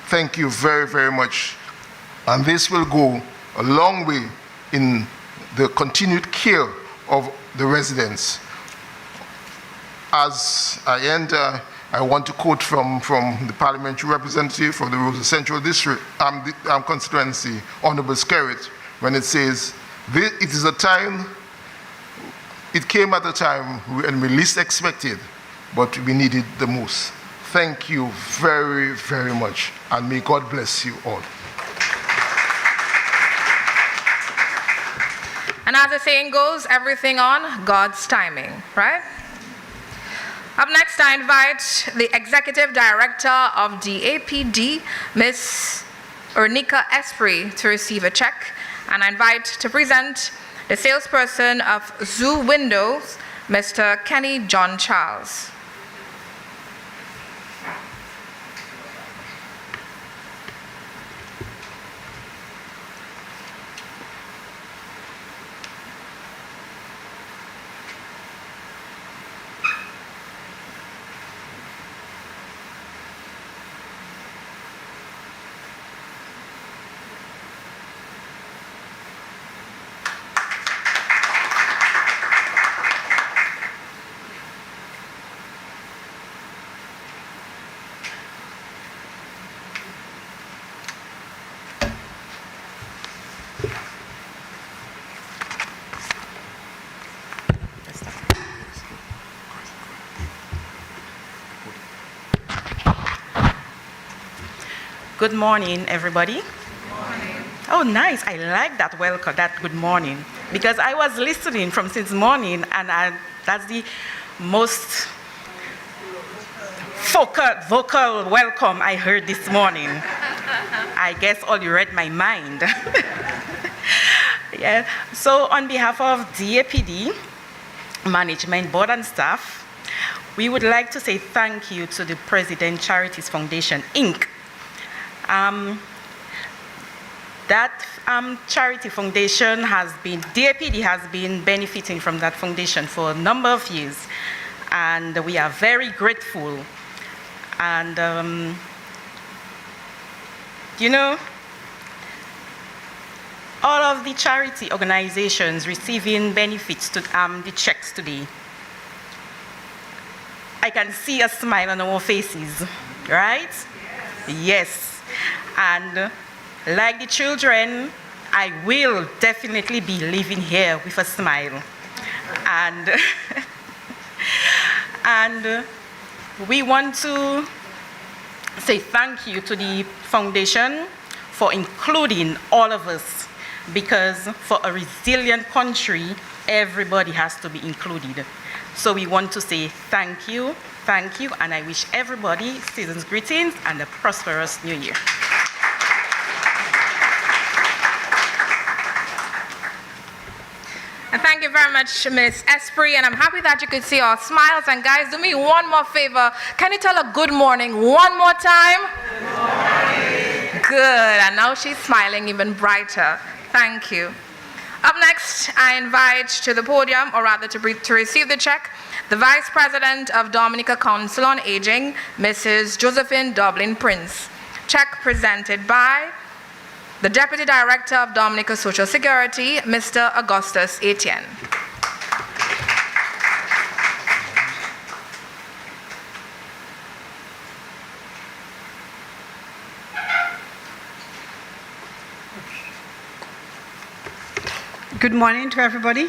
S3: Thank you very, very much. And this will go a long way in the continued care of the residents. As I end, I want to quote from the parliamentary representative from the Rosa Central District constituency, Honorable Skerrit, when it says, it came at a time when we least expected, but we needed the most. Thank you very, very much, and may God bless you all.
S1: And as the saying goes, everything on God's timing, right? Up next, I invite the Executive Director of DAPD, Ms. Ernika Esprit, to receive a check, and I invite to present the salesperson of Zoo Windows, Mr. Kenny John Charles.
S10: Good morning, everybody. Good morning. Oh, nice. I like that welcome, that good morning, because I was listening from since morning, and that's the most vocal welcome I heard this morning. I guess all you read my mind. Yeah. So on behalf of DAPD, Management Board and staff, we would like to say thank you to the President Charities Foundation, Inc. That charity foundation DAPD has been benefiting from that foundation for a number of years, and we are very grateful. And you know, all of the charity organizations receiving benefits to the checks today, I can see a smile on our faces, right? Yes. And like the children, I will definitely be living here with a smile. And, and we want to say thank you to the foundation for including all of us, because for a resilient country, everybody has to be included. So we want to say thank you, and I wish everybody season's greetings and a prosperous new year.
S1: And thank you very much, Ms. Esprit, and I'm happy that you could see our smiles. And guys, do me one more favor. Can you tell a good morning one more time? Good morning. Good, and now she's smiling even brighter. Thank you. Up next, I invite to the podium, or rather to receive the check, the Vice President of Dominica Council on Aging, Mrs. Josephine Dublin Prince. Check presented by the Deputy Director of Dominica Social Security, Mr. Augustus Etienne.
S11: Good morning to everybody.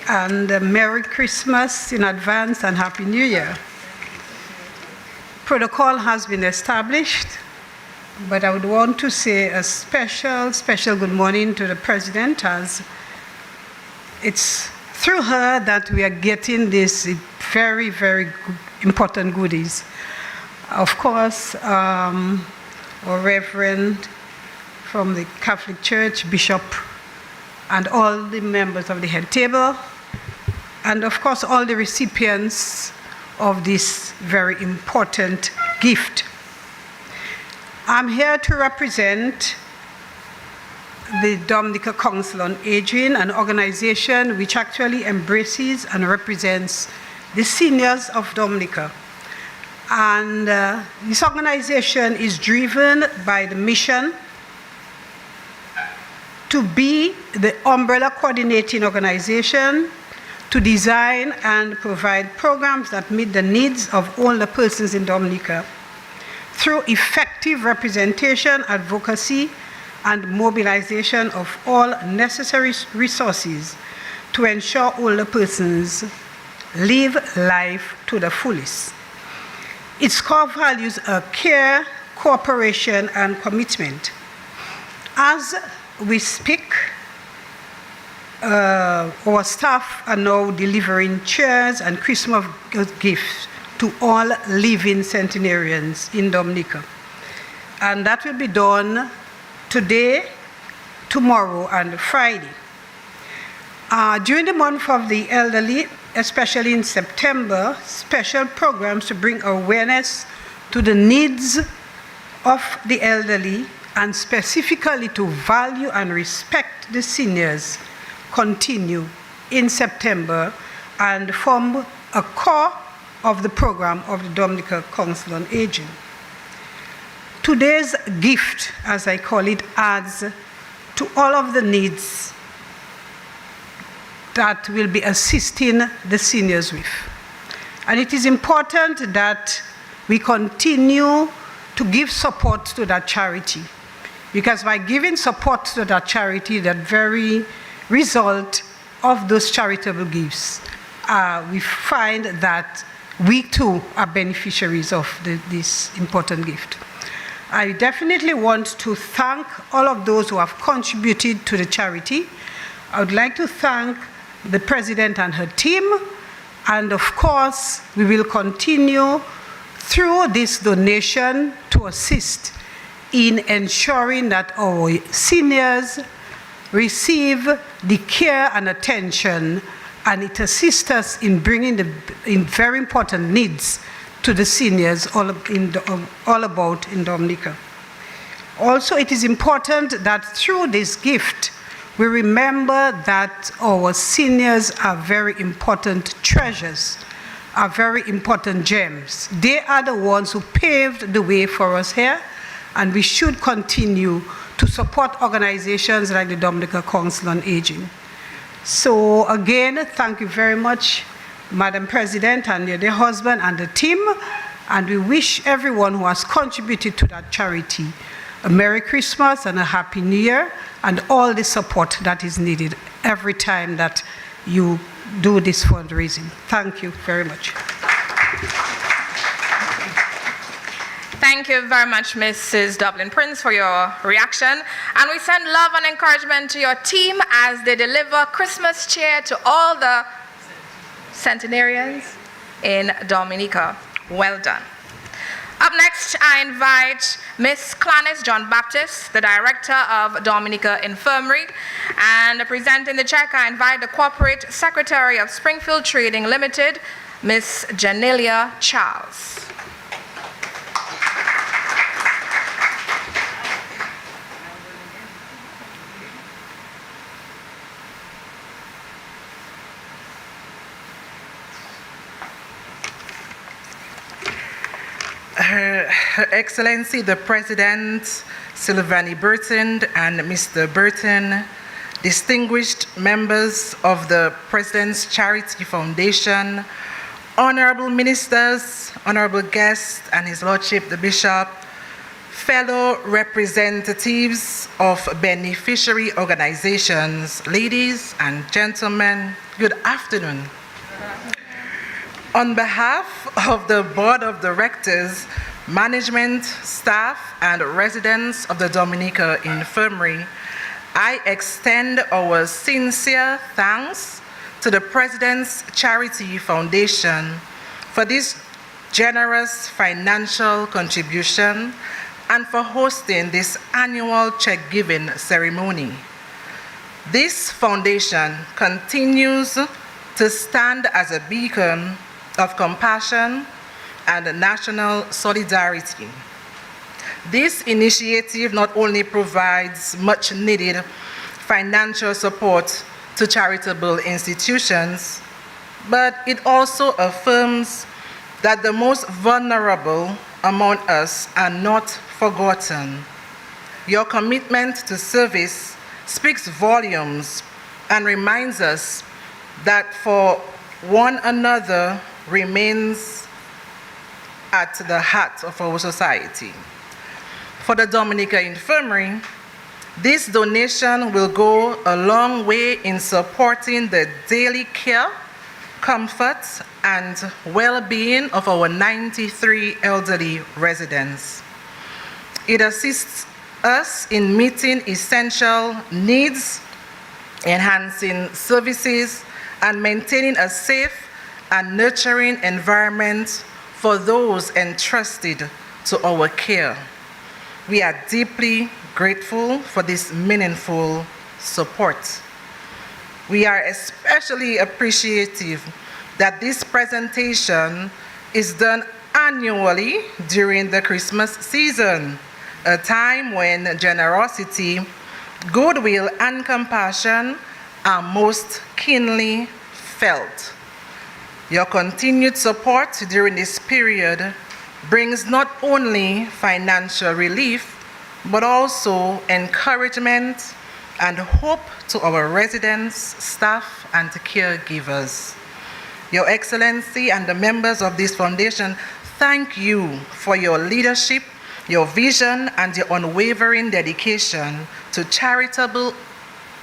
S11: And Merry Christmas in advance and Happy New Year. Protocol has been established, but I would want to say a special good morning to the President, as it's through her that we are getting these very, very important goodies. Of course, our Reverend from the Catholic Church, Bishop, and all the members of the head table, and of course all the recipients of this very important gift. I'm here to represent the Dominica Council on Aging, an organization which actually embraces and represents the seniors of Dominica. And this organization is driven by the mission to be the umbrella coordinating organization to design and provide programs that meet the needs of older persons in Dominica through effective representation, advocacy, and mobilization of all necessary resources to ensure older persons live life to the fullest. Its core values are care, cooperation, and commitment. As we speak, our staff are now delivering chairs and Christmas gifts to all living centenarians in Dominica. And that will be done today, tomorrow, and Friday. During the month of the elderly, especially in September, special programs to bring awareness to the needs of the elderly and specifically to value and respect the seniors continue in September and form a core of the program of the Dominica Council on Aging. Today's gift, as I call it, adds to all of the needs that will be assisting the seniors with. And it is important that we continue to give support to that charity, because by giving support to that charity, that very result of those charitable gifts, we find that we too are beneficiaries of this important gift. I definitely want to thank all of those who have contributed to the charity. I would like to thank the president and her team, and of course, we will continue through this donation to assist in ensuring that our seniors receive the care and attention, and it assists us in bringing in very important needs to the seniors all about in Dominica. Also, it is important that through this gift, we remember that our seniors are very important treasures, are very important gems. They are the ones who paved the way for us here, and we should continue to support organizations like the Dominica Council on Aging. So again, thank you very much, Madam President and your dear husband and the team, and we wish everyone who has contributed to that charity a Merry Christmas and a Happy New Year, and all the support that is needed every time that you do this fundraising. Thank you very much.
S1: Thank you very much, Mrs. Dublin Prince, for your reaction. And we send love and encouragement to your team as they deliver Christmas cheer to all the centenarians in Dominica. Well done. Up next, I invite Ms. Clanis John Baptist, the Director of Dominica Infirmary, and presenting the check, I invite the Corporate Secretary of Springfield Trading Limited, Ms. Janelia Charles.
S12: Her Excellency the President, Sylvanie Burton, and Mr. Burton, distinguished members of the President's Charity Foundation, honorable ministers, honorable guests, and His Lordship the Bishop, fellow representatives of beneficiary organizations, ladies and gentlemen, good afternoon. On behalf of the Board of Directors, management, staff, and residents of the Dominica Infirmary, I extend our sincere thanks to the President's Charity Foundation for this generous financial contribution and for hosting this annual check giving ceremony. This foundation continues to stand as a beacon of compassion and national solidarity. This initiative not only provides much needed financial support to charitable institutions, but it also affirms that the most vulnerable among us are not forgotten. Your commitment to service speaks volumes and reminds us that for one another remains at the heart of our society. For the Dominica Infirmary, this donation will go a long way in supporting the daily care, comfort, and well-being of our 93 elderly residents. It assists us in meeting essential needs, enhancing services, and maintaining a safe and nurturing environment for those entrusted to our care. We are deeply grateful for this meaningful support. We are especially appreciative that this presentation is done annually during the Christmas season, a time when generosity, goodwill, and compassion are most keenly felt. Your continued support during this period brings not only financial relief, but also encouragement and hope to our residents, staff, and caregivers. Your Excellency and the members of this foundation, thank you for your leadership, your vision, and your unwavering dedication to charitable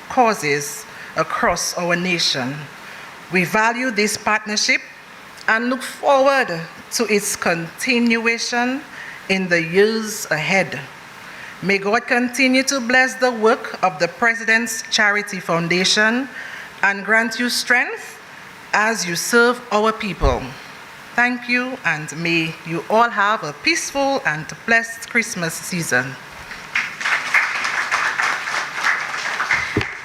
S12: causes across our nation. We value this partnership and look forward to its continuation in the years ahead. May God continue to bless the work of the President's Charity Foundation and grant you strength as you serve our people. Thank you, and may you all have a peaceful and blessed Christmas season.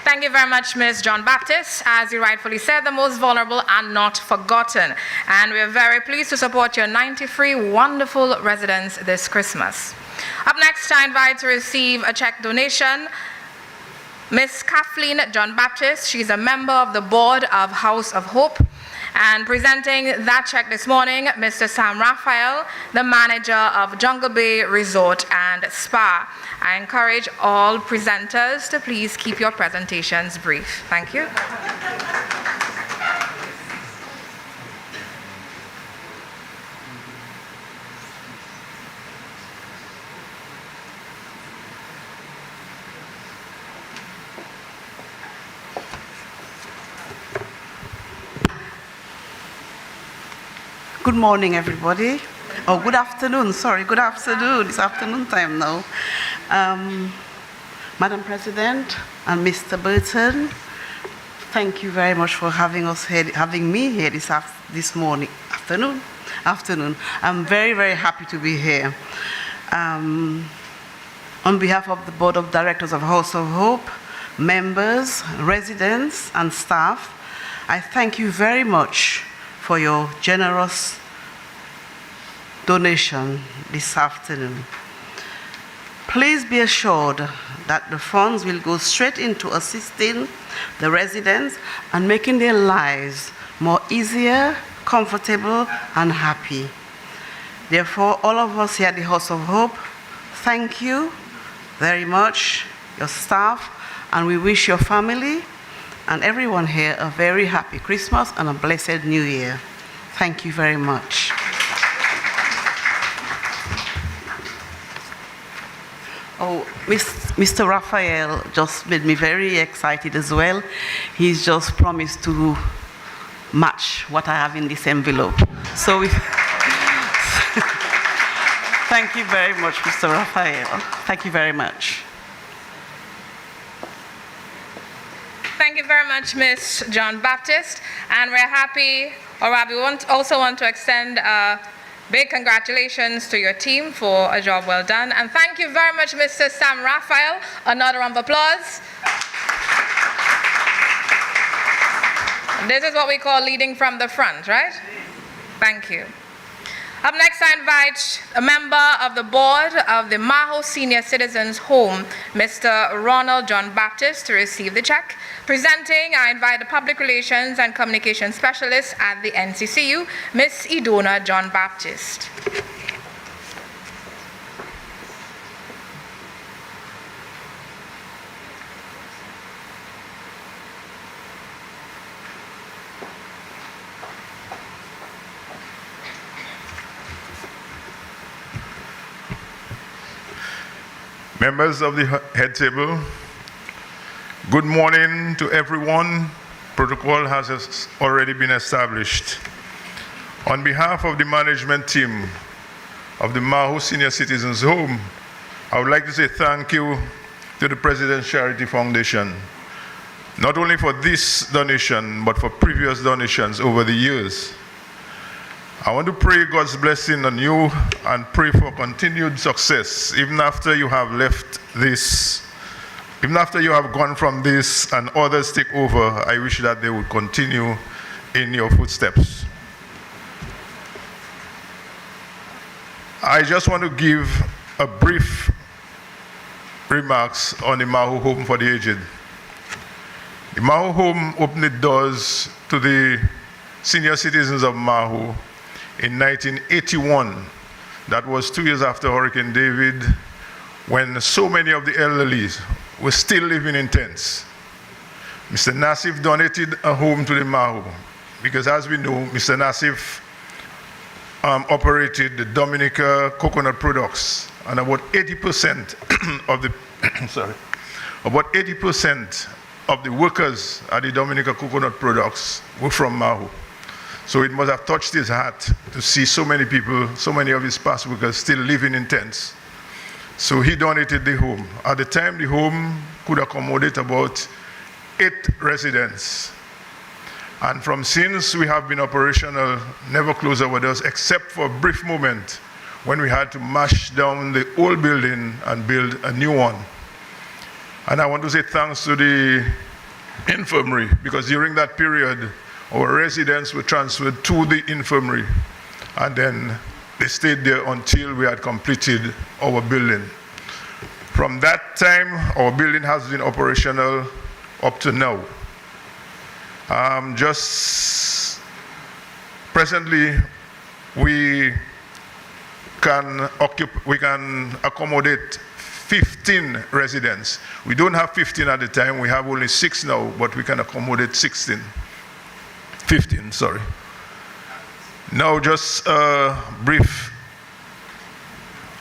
S1: Thank you very much, Ms. John Baptist. As you rightfully said, the most vulnerable are not forgotten. And we're very pleased to support your 93 wonderful residents this Christmas. Up next, I invite to receive a check donation Ms. Kathleen John Baptist. She's a member of the board of House of Hope. And presenting that check this morning, Mr. Sam Raphael, the manager of Jungle Bay Resort and Spa. I encourage all presenters to please keep your presentations brief. Thank you.
S13: Good morning, everybody. Oh, good afternoon. Sorry, good afternoon. It's afternoon time now. Madam President and Mr. Burton, thank you very much for having me here this afternoon. I'm very, very happy to be here. On behalf of the Board of Directors of House of Hope, members, residents, and staff, I thank you very much for your generous donation this afternoon. Please be assured that the funds will go straight into assisting the residents and making their lives more easier, comfortable, and happy. Therefore, all of us here at the House of Hope, thank you very much, your staff, and we wish your family and everyone here a very happy Christmas and a blessed New Year. Thank you very much. Oh, Mr. Raphael just made me very excited as well. He's just promised to match what I have in this envelope. So thank you very much, Mr. Raphael. Thank you very much.
S1: Thank you very very much, Ms. John Baptist, and we're happy, or rather, we also want to extend big congratulations to your team for a job well done, and thank you very much, Mr. Sam Raphael. Another round of applause. This is what we call leading from the front, right? Thank you. Up next, I invite a member of the board of the Maho Senior Citizens Home, Mr. Ronald John Baptist, to receive the check. Presenting, I invite the Public Relations and Communication Specialist at the NCCU, Ms. Idona John Baptist.
S14: Members of the head table, good morning to everyone. Protocol has already been established. On behalf of the management team of the Maho Senior Citizens Home, I would like to say thank you to the President's Charity Foundation, not only for this donation, but for previous donations over the years. I want to pray God's blessing on you and pray for continued success, even after you have left this, even after you have gone from this and others take over. I wish that they would continue in your footsteps. I just want to give a brief remarks on the Maho Home for the Aged. The Maho Home opened its doors to the senior citizens of Maho in 1981. That was 2 years after Hurricane David, when so many of the elderly were still living in tents. Mr. Nassif donated a home to the Maho because, as we know, Mr. Nassif operated the Dominica coconut products, and about 80% of the about 80% of the workers at the Dominica coconut products were from Maho. So it must have touched his heart to see so many people, so many of his past workers still living in tents. So he donated the home. At the time, the home could accommodate about 8 residents. And from since we have been operational, never closed our doors, except for a brief moment when we had to mash down the old building and build a new one. And I want to say thanks to the infirmary, because during that period, our residents were transferred to the infirmary, and then they stayed there until we had completed our building. From that time, our building has been operational up to now. Just presently, we can accommodate 15 residents. We don't have 15 at the time, we have only 6 now, but we can accommodate 15, sorry. Now just a brief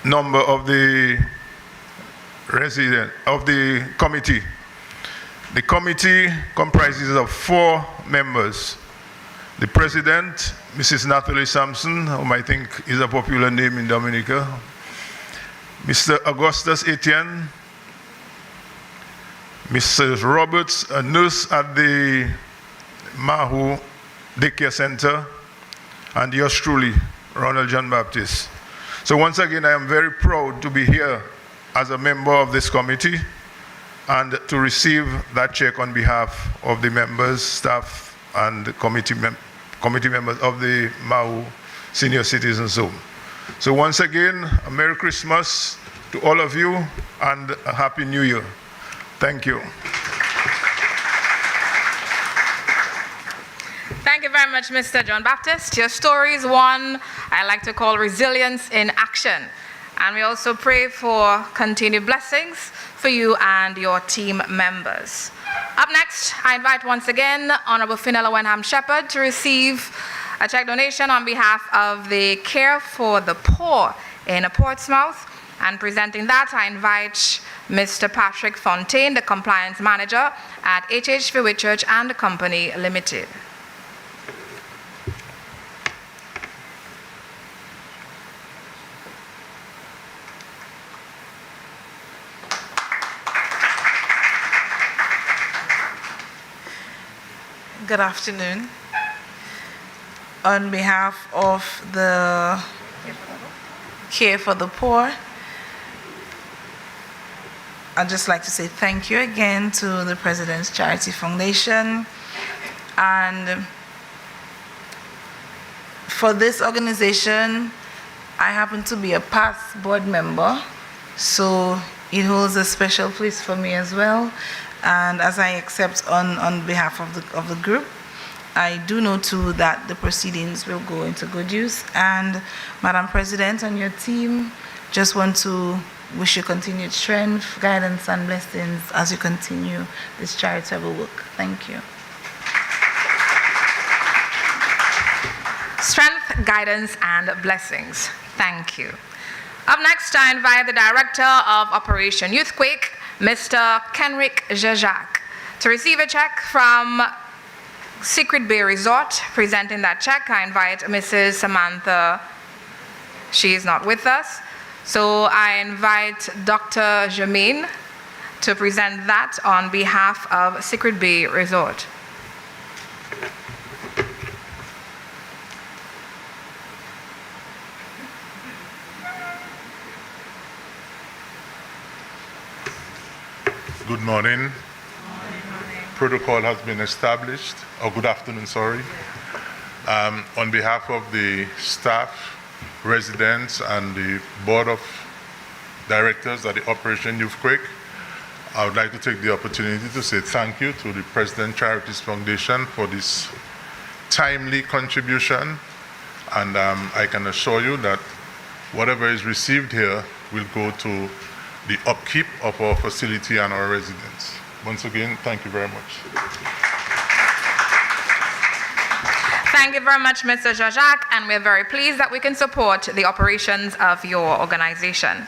S14: number of the committee. The committee comprises of 4 members. The president, Mrs. Nathalie Sampson, whom I think is a popular name in Dominica. Mr. Augustus Etienne. Mrs. Roberts, a nurse at the Maho Daycare Center, and yours truly, Ronald John Baptist. So once again, I am very proud to be here as a member of this committee and to receive that check on behalf of the members, staff, and committee members of the Maho Senior Citizens Home. So once again, a Merry Christmas to all of you and a Happy New Year. Thank you.
S1: Thank you very much, Mr. John Baptist. Your story is one I like to call resilience in action. And we also pray for continued blessings for you and your team members. Up next, I invite once again Honorable Fenella Wenham Shepherd to receive a check donation on behalf of the Care for the Poor in Portsmouth. And presenting that, I invite Mr. Patrick Fontaine, the Compliance Manager at HHV Whitchurch and Company Limited.
S9: Good afternoon. On behalf of the Care for the Poor, I'd just like to say thank you again to the President's Charity Foundation. And for this organization, I happen to be a past board member, so it holds a special place for me as well. And as I accept on behalf of the group, I do know too that the proceedings will go into good use. And Madam President and your team, just want to wish you continued strength, guidance, and blessings as you continue this charitable work. Thank you.
S1: Strength, guidance, and blessings. Thank you. Up next, I invite the Director of Operation Youthquake, Mr. Kenrick Jajak, to receive a check from Secret Bay Resort. Presenting that check, I invite Mrs. Samantha. She is not with us. So I invite Dr. Jermaine to present that on behalf of Secret Bay Resort.
S14: Good morning. Protocol has been established, or good afternoon, sorry. On behalf of the staff, residents, and the board of directors at the Operation Youthquake, I would like to take the opportunity to say thank you to the President Charities Foundation for this timely contribution. And I can assure you that whatever is received here will go to the upkeep of our facility and our residents. Once again, thank you very much.
S1: Thank you very much, Mr. Jajak, and we're very pleased that we can support the operations of your organization.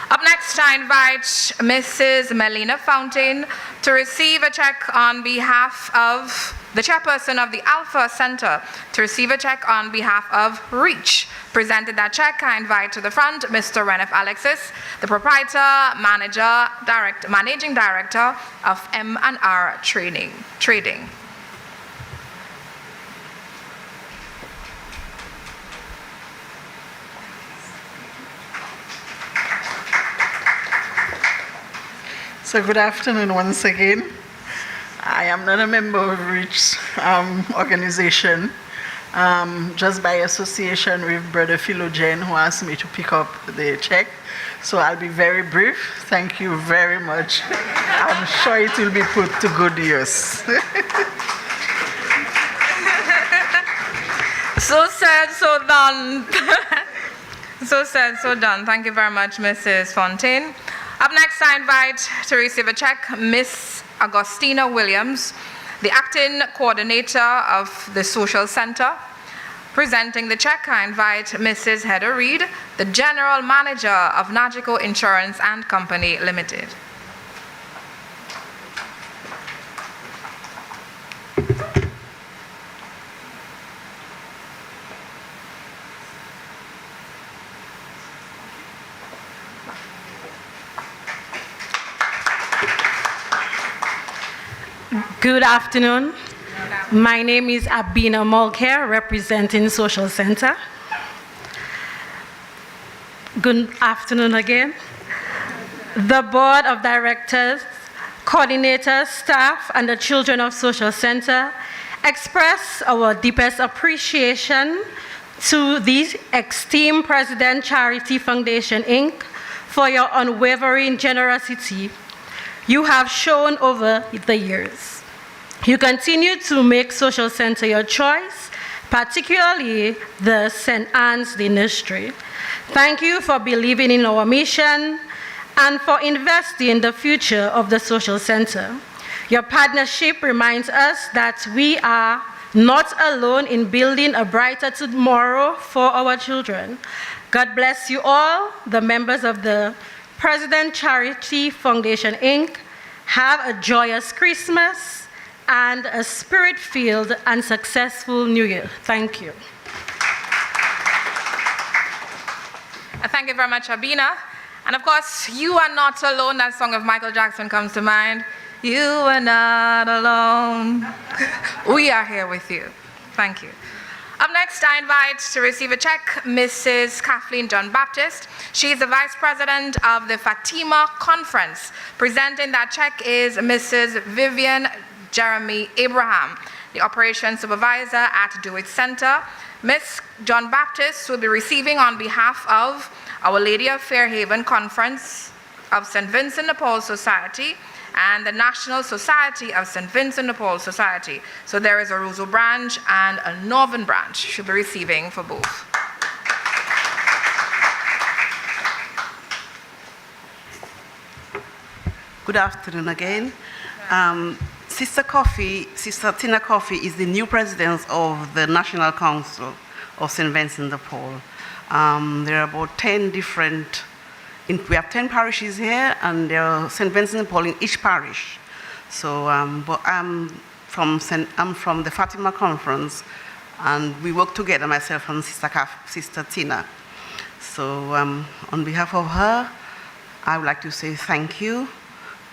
S1: Up next, I invite Mrs. Melina Fountain to receive a check on behalf of the chairperson of the Alpha Center, to receive a check on behalf of REACH. Presented that check, I invite to the front Mr. Renef Alexis, the proprietor, managing director of M&R Trading.
S8: So good afternoon once again. I am not a member of REACH organization, just by association with Brother Philogen, who asked me to pick up the check. So I'll be very brief. Thank you very much. I'm sure it will be put to good use.
S1: So said, so done. So said, so done. Thank you very much, Mrs. Fontaine. Up next, I invite to receive a check Miss Agostina Williams, the acting coordinator of the Social Center. Presenting the check, I invite Mrs. Heather Reed, the general manager of Nagico Insurance and Company Limited.
S15: Good afternoon. My name is Abina Mulcair, representing Social Center. Good afternoon again. The Board of Directors, coordinators, staff, and the children of Social Center express our deepest appreciation to the esteemed President Charity Foundation, Inc., for your unwavering generosity you have shown over the years. You continue to make Social Center your choice, particularly the St. Anne's Ministry. Thank you for believing in our mission and for investing in the future of the Social Center. Your partnership reminds us that we are not alone in building a brighter tomorrow for our children. God bless you all, the members of the President Charity Foundation, Inc. Have a joyous Christmas and a spirit-filled and successful New Year. Thank you.
S1: Thank you very much, Abina. And of course, you are not alone. That song of Michael Jackson comes to mind. You are not alone. We are here with you. Thank you. Up next, I invite to receive a check Mrs. Kathleen John Baptist. She is the Vice President of the Fatima Conference. Presenting that check is Mrs. Vivian Jeremy Abraham, the Operations Supervisor at Do It Center. Ms. John Baptist will be receiving on behalf of Our Lady of Fairhaven Conference of St. Vincent de Paul Society and the National Society of St. Vincent de Paul Society. So there is a Roseau branch and a Northern branch. She'll be receiving for both.
S13: Good afternoon again. Sister Tina Coffey is the new president of the National Council of St. Vincent de Paul. There are about 10 different, we have 10 parishes here, and there are St. Vincent de Paul in each parish. So, but I'm from the Fatima Conference, and we work together, myself and Sister Tina. So, on behalf of her, I would like to say thank you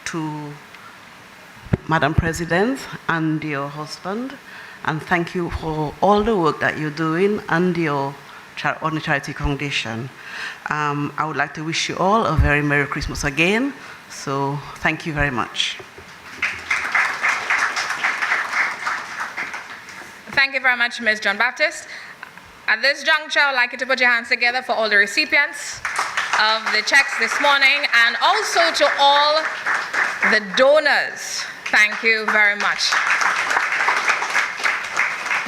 S13: to Madam President and your husband, and thank you for all the work that you're doing and your on the Charity Foundation. I would like to wish you all a very Merry Christmas again. So thank you very much.
S1: Thank you very much, Ms. John Baptist. At this juncture, I'd like you to put your hands together for all the recipients of the checks this morning, and also to all the donors. Thank you very much.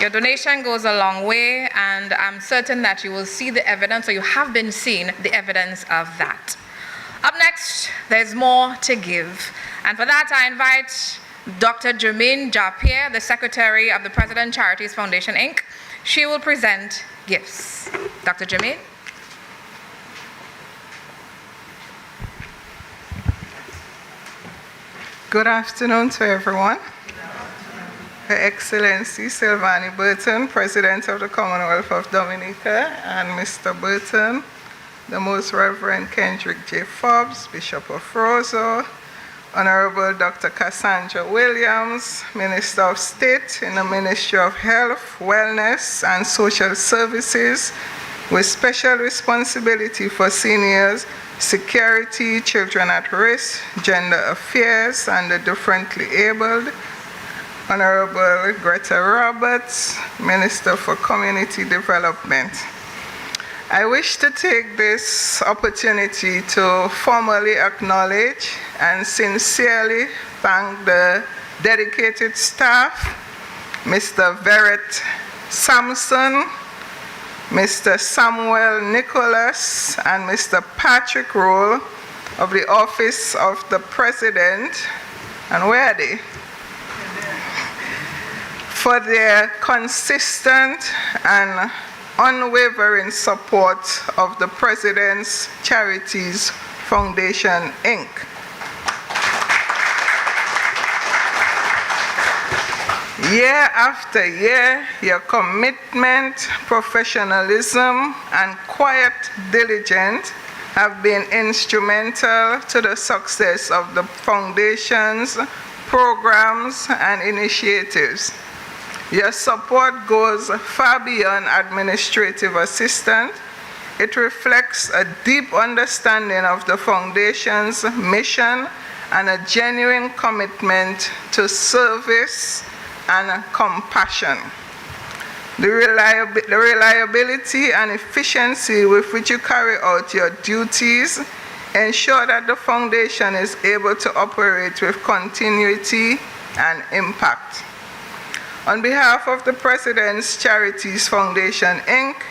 S1: Your donation goes a long way, and I'm certain that you will see the evidence, or you have been seeing the evidence of that. Up next, there's more to give. And for that, I invite Dr. Jermaine Japierre, the Secretary of the President Charities Foundation, Inc. She will present gifts. Dr. Jermaine.
S16: Good afternoon to everyone. Her Excellency Sylvani Burton, President of the Commonwealth of Dominica, and Mr. Burton, the Most Reverend Kendrick J. Forbes, Bishop of Roseau, Honorable Dr. Cassandra Williams, Minister of State in the Ministry of Health, Wellness, and Social Services, with special responsibility for seniors, security, children at risk, gender affairs, and the differently abled. Honorable Greta Roberts, Minister for Community Development. I wish to take this opportunity to formally acknowledge and sincerely thank the dedicated staff, Mr. Verrett Sampson, Mr. Samuel Nicholas, and Mr. Patrick Roll of the Office of the President, and where are they? For their consistent and unwavering support of the President's Charities Foundation, Inc. Year after year, your commitment, professionalism, and quiet diligence have been instrumental to the success of the Foundation's programs and initiatives. Your support goes far beyond administrative assistance. It reflects a deep understanding of the Foundation's mission and a genuine commitment to service and compassion. The reliability and efficiency with which you carry out your duties ensure that the Foundation is able to operate with continuity and impact. On behalf of the President's Charities Foundation, Inc.,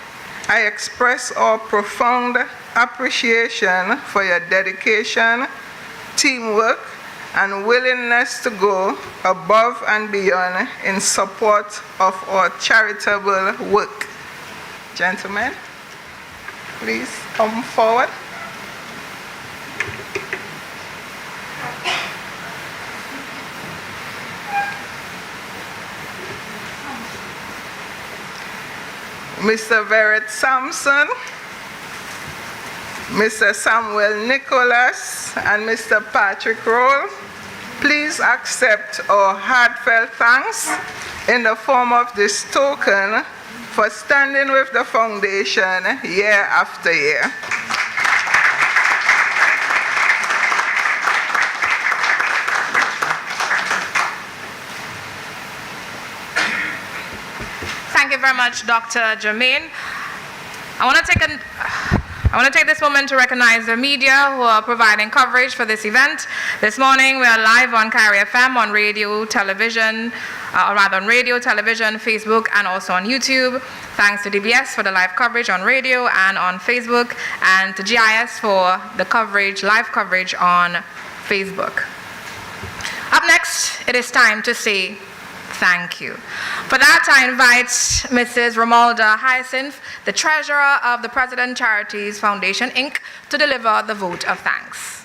S16: I express our profound appreciation for your dedication, teamwork, and willingness to go above and beyond in support of our charitable work. Gentlemen, please come forward. Mr. Verrett Sampson, Mr. Samuel Nicholas, and Mr. Patrick Roll, Please accept our heartfelt thanks in the form of this token for standing with the foundation year after year.
S1: Thank you very much, Dr. Jermaine. I want to take this moment to recognize the media who are providing coverage for this event. This morning we are live on Carry FM, on radio, television, on radio, television, Facebook, and also on YouTube. Thanks to DBS for the live coverage on radio and on Facebook, and to GIS for the coverage, live coverage on Facebook. Up next, it is time to say thank you. For that, I invite Mrs. Romalda Hyacinth, the treasurer of the President Charities Foundation, Inc., to deliver the vote of thanks.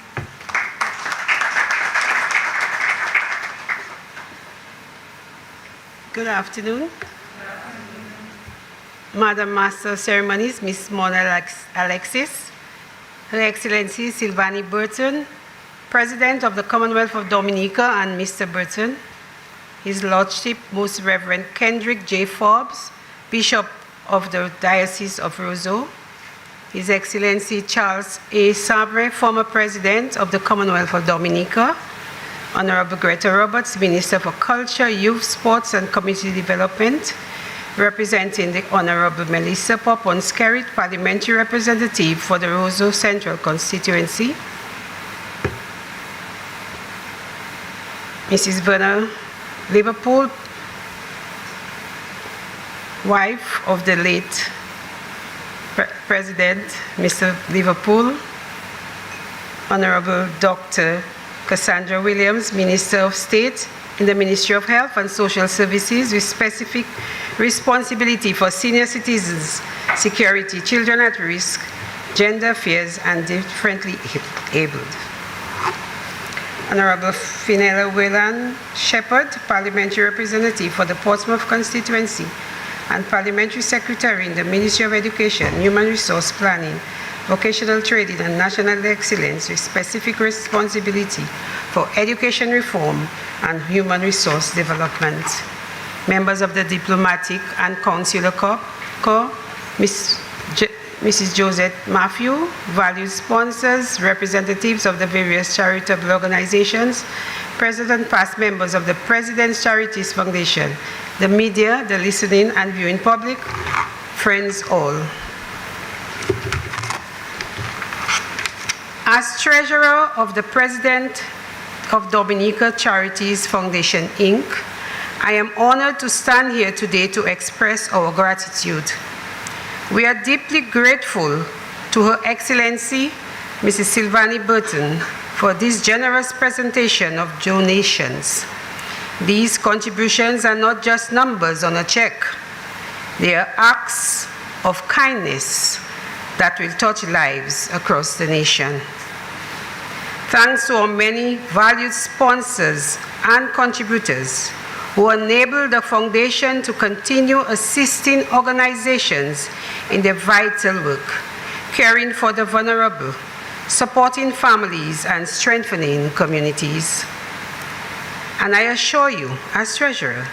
S17: Good afternoon. Madam Master of Ceremonies, Ms. Mona Alexis, Her Excellency Silvani Burton, President of the Commonwealth of Dominica, and Mr. Burton, His Lordship Most Reverend Kendrick J. Forbes, Bishop of the Diocese of Roseau, His Excellency Charles A. Savre, former President of the Commonwealth of Dominica, Honorable Greta Roberts, Minister for Culture, Youth, Sports and Community Development, representing the Honorable Melissa Popon-Skerrit, Parliamentary Representative for the Roseau Central Constituency, Mrs. Verna Liverpool, wife of the late President, Mr. Liverpool, Honorable Dr. Cassandra Williams, Minister of State in the Ministry of Health and Social Services with specific responsibility for senior citizens, security, children at risk, gender affairs, and differently abled. Honorable Finella Whelan Shepherd, Parliamentary Representative for the Portsmouth Constituency and Parliamentary Secretary in the Ministry of Education, Human Resource Planning, Vocational Training and National Excellence with specific responsibility for education reform and human resource development. Members of the Diplomatic and Consular Corps, Mrs. Josette Matthew, valued sponsors, representatives of the various charitable organizations, present and past members of the President's Charities Foundation, the media, the listening and viewing public, friends all. As treasurer of the President of Dominica Charities Foundation, Inc., I am honored to stand here today to express our gratitude. We are deeply grateful to Her Excellency, Mrs. Silvani Burton, for this generous presentation of donations. These contributions are not just numbers on a check. They are acts of kindness that will touch lives across the nation. Thanks to our many valued sponsors and contributors who enable the foundation to continue assisting organizations in their vital work, caring for the vulnerable, supporting families, and strengthening communities. And I assure you, as treasurer,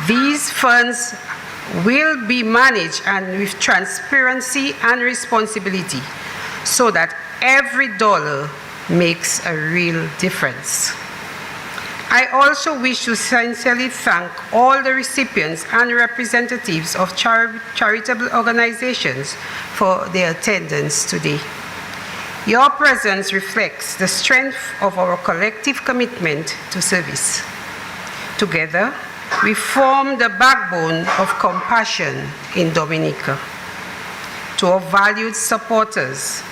S17: these funds will be managed and with transparency and responsibility so that every dollar makes a real difference. I also wish to sincerely thank all the recipients and representatives of charitable organizations for their attendance today. Your presence reflects the strength of our collective commitment to service. Together, we form the backbone of compassion in Dominica. To our valued supporters,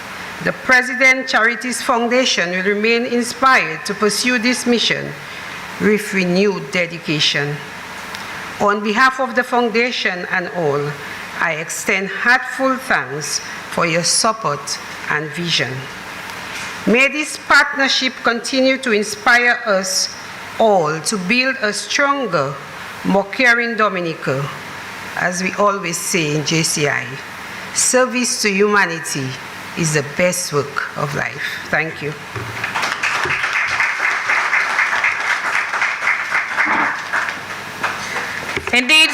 S17: the President Charities Foundation will remain inspired to pursue this mission with renewed dedication. On behalf of the Foundation and all, I extend heartfelt thanks for your support and vision. May this partnership continue to inspire us all to build a stronger, more caring Dominica. As we always say in JCI, service to humanity is the best work of life. Thank you.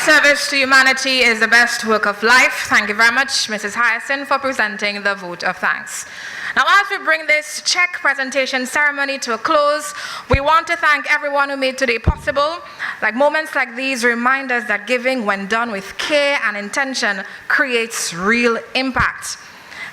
S1: Service to humanity is the best work of life. Thank you very much, Mrs. Hyacinth, for presenting the vote of thanks. Now, as we bring this check presentation ceremony to a close, we want to thank everyone who made today possible. Like moments like these remind us that giving, when done with care and intention, creates real impact.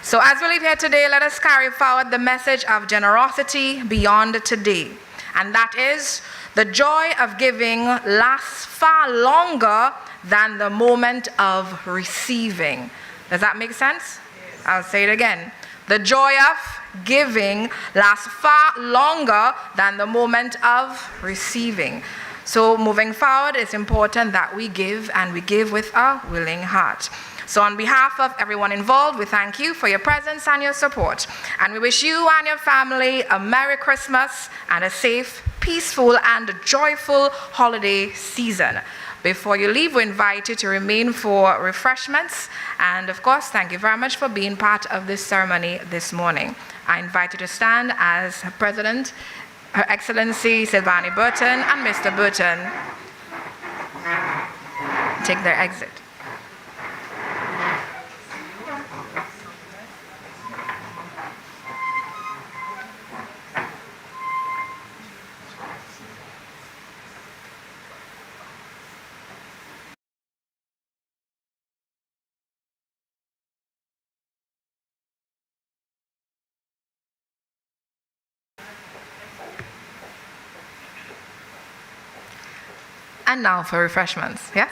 S1: So as we leave here today, let us carry forward the message of generosity beyond today. And that is, the joy of giving lasts far longer than the moment of receiving. Does that make sense? Yes. I'll say it again. The joy of giving lasts far longer than the moment of receiving. So moving forward, it's important that we give, and we give with a willing heart. So on behalf of everyone involved, we thank you for your presence and your support. And we wish you and your family a Merry Christmas and a safe, peaceful, and joyful holiday season. Before you leave, we invite you to remain for refreshments. And of course, thank you very much for being part of this ceremony this morning. I invite you to stand as President, Her Excellency Sylvanie Burton and Mr. Burton take their exit. And now for refreshments, yes?